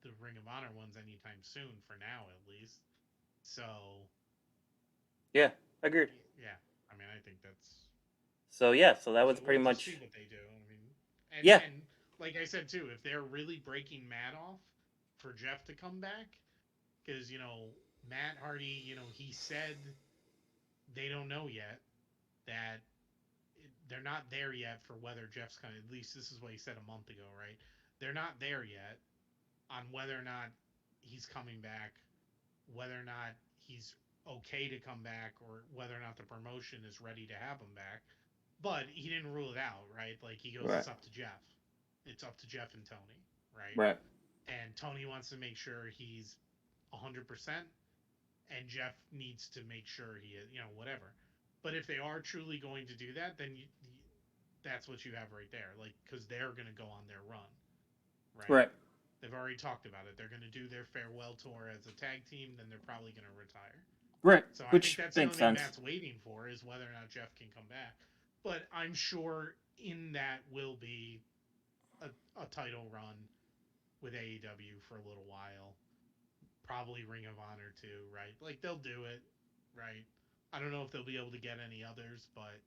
the Ring of Honor ones anytime soon. For now, at least. So Yeah, agreed. yeah, I mean, I think that's So yeah, so that was so. pretty We'll just see much what they do. I mean, yeah. and like I said too, if they're really breaking Matt off for Jeff to come back, because Matt Hardy, he said they don't know yet that they're not there yet for whether Jeff's coming. At least this is what he said a month ago, right? They're not there yet on whether or not he's coming back, whether or not he's okay to come back, or whether or not the promotion is ready to have him back. But he didn't rule it out, right? Like he goes, Right. it's up to Jeff. It's up to Jeff and Tony, right? Right. And Tony wants to make sure he's 100%, and Jeff needs to make sure he is, whatever. But if they are truly going to do that, then that's what you have right there. Like, because they're going to go on their run, right? Right. They've already talked about it. They're going to do their farewell tour as a tag team, then they're probably going to retire. Right. So I Which think that's the only makes thing sense. Matt's waiting for is whether or not Jeff can come back. But I'm sure in that will be a title run with AEW for a little while. Probably Ring of Honor too, right? Like they'll do it, right? I don't know if they'll be able to get any others, but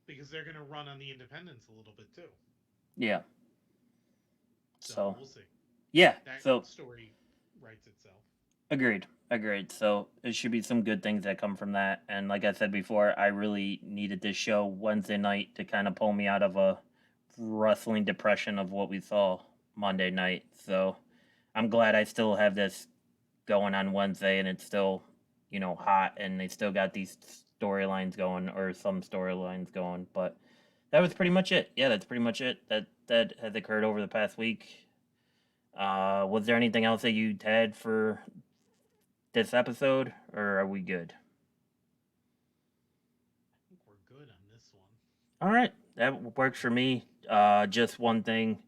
because they're going to run on the independents a little bit too. Yeah. So we'll see. Yeah. That story writes itself. Agreed. So it should be some good things that come from that. And like I said before, I really needed this show Wednesday night to kind of pull me out of a wrestling depression of what we saw Monday night. So I'm glad I still have this going on Wednesday and it's still, hot and they still got these storylines going or some storylines going. But that was pretty much it. Yeah, that's pretty much it. That has occurred over the past week. Was there anything else that you had for this episode, or are we good? I think we're good on this one. All right, that works for me. Just one thing,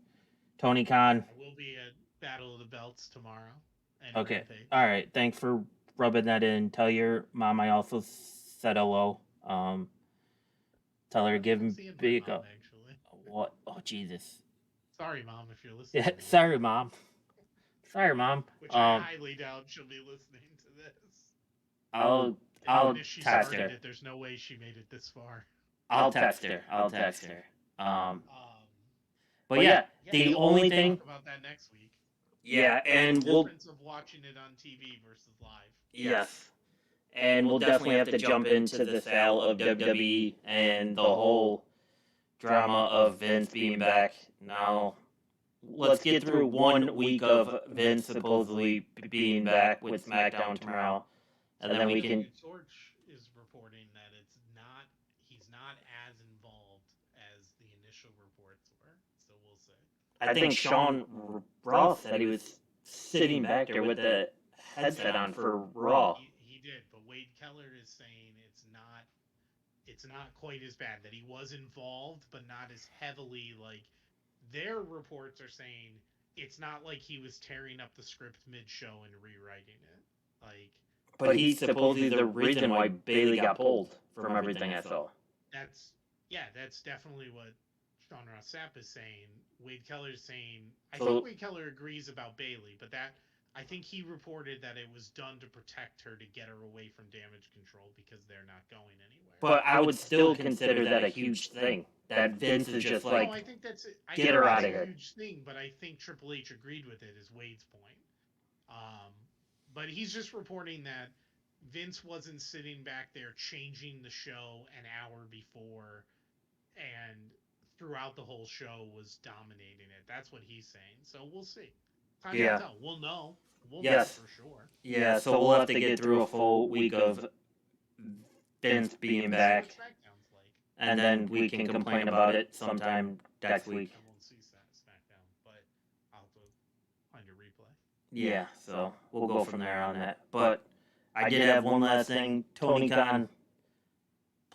Tony Khan. I will be at Battle of the Belts tomorrow. Okay. Rampage. All right. Thanks for rubbing that in. Tell your mom I also said hello. Tell her to give me big up. What? Oh Jesus. Sorry, Mom, if you're listening. Yeah, sorry, Mom. Sorry, Mom. Which I highly doubt she'll be listening to this. I'll if she text started her. It, there's no way she made it this far. I'll text her. But yeah, the only thing. Talk about that next week. Yeah, and the difference of watching it on TV versus live. Yes. And we'll definitely have to jump into the sale of WWE and the whole drama of Vince being back. Now, let's get through 1 week of Vince supposedly being back with SmackDown tomorrow, and then we can. George is reporting that he's not as involved as the initial reports were. So we'll see. I think Sean Ross said he was sitting back there with the headset on for Raw. He did, but Wade Keller is saying it's not quite as bad. That he was involved, but not as heavily. Like their reports are saying, it's not like he was tearing up the script mid-show and rewriting it. Like, but he's supposedly the reason why Bayley got pulled from everything I saw. That's definitely what Sean Ross Sapp is saying. Wade Keller is saying. I think Wade Keller agrees about Bayley, but I think he reported that it was done to protect her, to get her away from Damage Control because they're not going anywhere. But I would still consider that a huge thing. That Vince is just like, I think that's it. Get her out of here. A huge thing, but I think Triple H agreed with it, is Wade's point. But he's just reporting that Vince wasn't sitting back there changing the show an hour before and throughout the whole show was dominating it. That's what he's saying. So we'll see. Time will tell. We'll know. We'll know for sure. Yeah, so we'll have to get through a full week of Vince being back. And then we can complain about it sometime next week. I won't see SmackDown, but I'll have to find a replay. Yeah, so we'll go from there on that. But I did have one last thing. Tony Khan,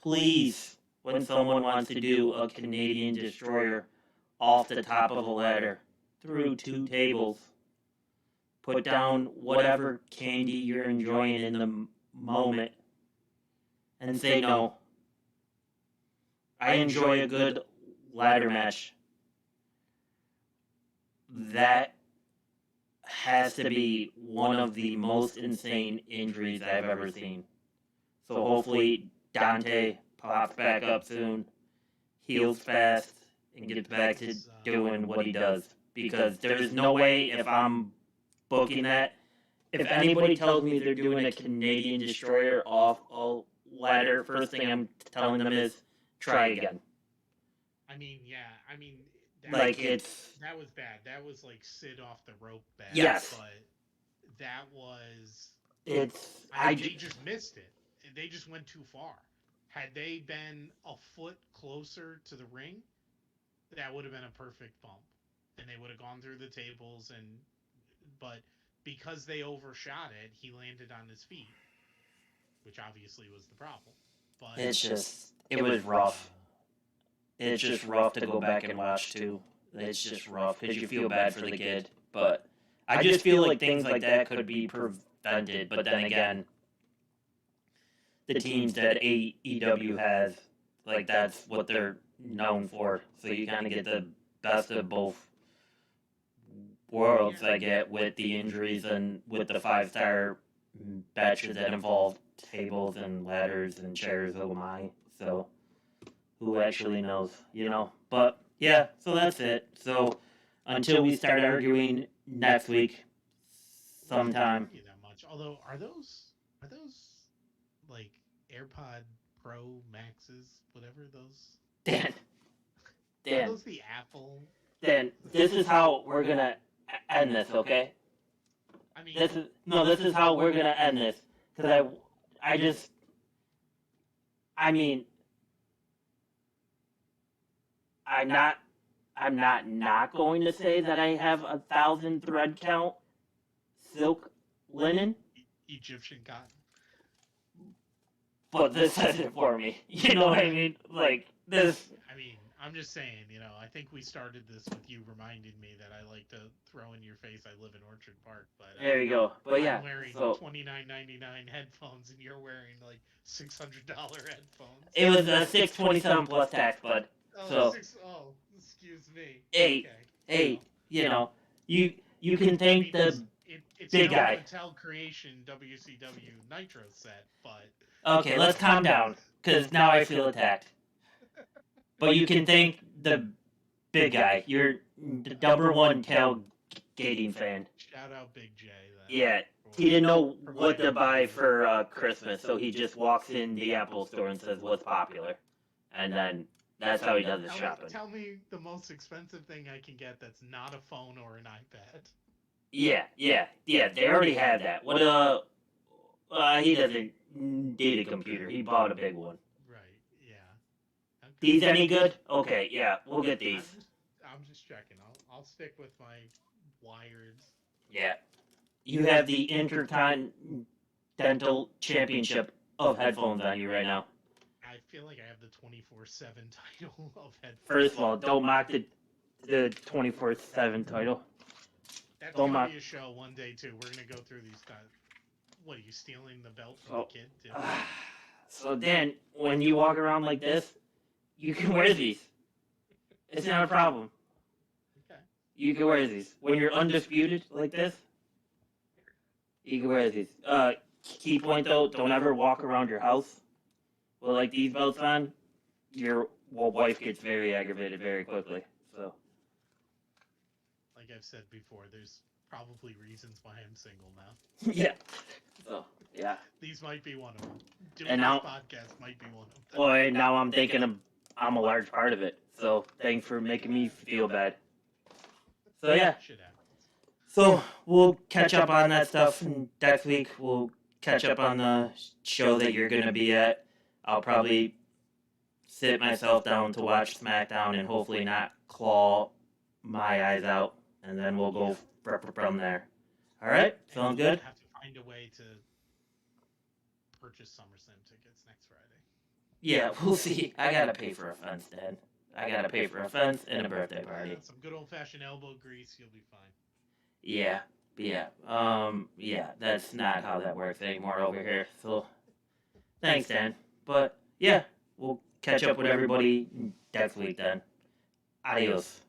please, when someone wants to do a Canadian Destroyer off the top of a ladder through 2 tables, put down whatever candy you're enjoying in the moment and say no. I enjoy a good ladder match. That has to be one of the most insane injuries I've ever seen. So hopefully Dante pops back up soon, heals fast, and gets back to doing what he does. Because there's no way, if I'm booking that, if anybody tells me they're doing a Canadian destroyer off a ladder, first thing I'm telling them is try again. I mean, yeah, I mean Like it's that was bad. That was like Sid off the rope bad. yes, But that was, it's I mean, they just missed it. They just went too far. Had they been a foot closer to the ring, that would have been a perfect bump, and they would have gone through the tables. And but because they overshot it, he landed on his feet, which obviously was the problem. But it's just it was rough. It's just rough to go back and watch too. It's just rough because you feel bad for the kid. But I just feel like things like that could be prevented. But then again, the teams that AEW has, like that's what they're known for. So you kind of get the best of both worlds, I get, with the injuries and with the 5-star matches that involve tables and ladders and chairs. Oh my! So who actually knows, you know? But yeah, so that's it. So until we start arguing next week, sometime. that much. Although, are those like AirPod Pro Maxes, whatever those? Dan, Are Dan, those the Apple? Dan. This is how we're gonna end this, okay? I mean, This is how we're gonna end this. Cause I just, I mean, I'm not going to say that I have 1,000 thread count silk linen, Egyptian cotton. but this says it for me. You know what I mean? Like this. I mean, I'm just saying, I think we started this with you reminding me that I like to throw in your face I live in Orchard Park, but There you go. But yeah, I'm wearing so $29.99 headphones and you're wearing like $600 headphones. it was a 627 plus tax, bud. So excuse me. Hey, Okay. hey, you know, you can thank the It's big no guy. Mattel Creation WCW Nitro set, but Okay, let's calm down, because now I feel attacked. But you can thank the big guy. You're the number one tailgating fan. shout out Big J. Yeah, he didn't know what to buy for Christmas, so he just walks in the Apple store and says what's popular, and then that's how he does his shopping. Tell me the most expensive thing I can get that's not a phone or an iPad. Yeah. They already have that. What he doesn't need a computer. He bought a big one. Right. Yeah. Okay. These any good? Okay, yeah, we'll get these. I'm just checking. I'll stick with my wired. Yeah. You have the Intercontinental Championship of headphones on you right now. I feel like I have the 24/7 title of headphones. First of all, don't mock the 24/7 title. That's gonna be a show one day too. We're gonna go through these guys. What, are you stealing the belt from the kid too? So then, when you walk around like this, you can wear these. It's not a problem. Okay. You can wear these. When you're undisputed like this, you can wear these. Key point though, don't ever walk around your house with like these belts on. Your wife gets very aggravated very quickly. So. Like I've said before, there's probably reasons why I'm single now. Yeah. So, yeah. These might be one of them. Doing And now, this podcast might be one of them. Well, now I'm thinking I'm a large part of it. So, thanks for making me feel bad. So, yeah. Shit happens. So, we'll catch up on that stuff next week. We'll catch up on the show that you're going to be at. I'll probably sit myself down to watch SmackDown and hopefully not claw my eyes out. And then we'll go from there. All right? Sounds good? I have to find a way to purchase SummerSlam tickets next Friday. Yeah, we'll see. I gotta pay for a fence, Dad. I gotta pay for a fence and a birthday party. Some good old-fashioned elbow grease, you'll be fine. Yeah. That's not how that works anymore over here. So, thanks, Dan. But, yeah, we'll catch up with everybody next week then. Adios.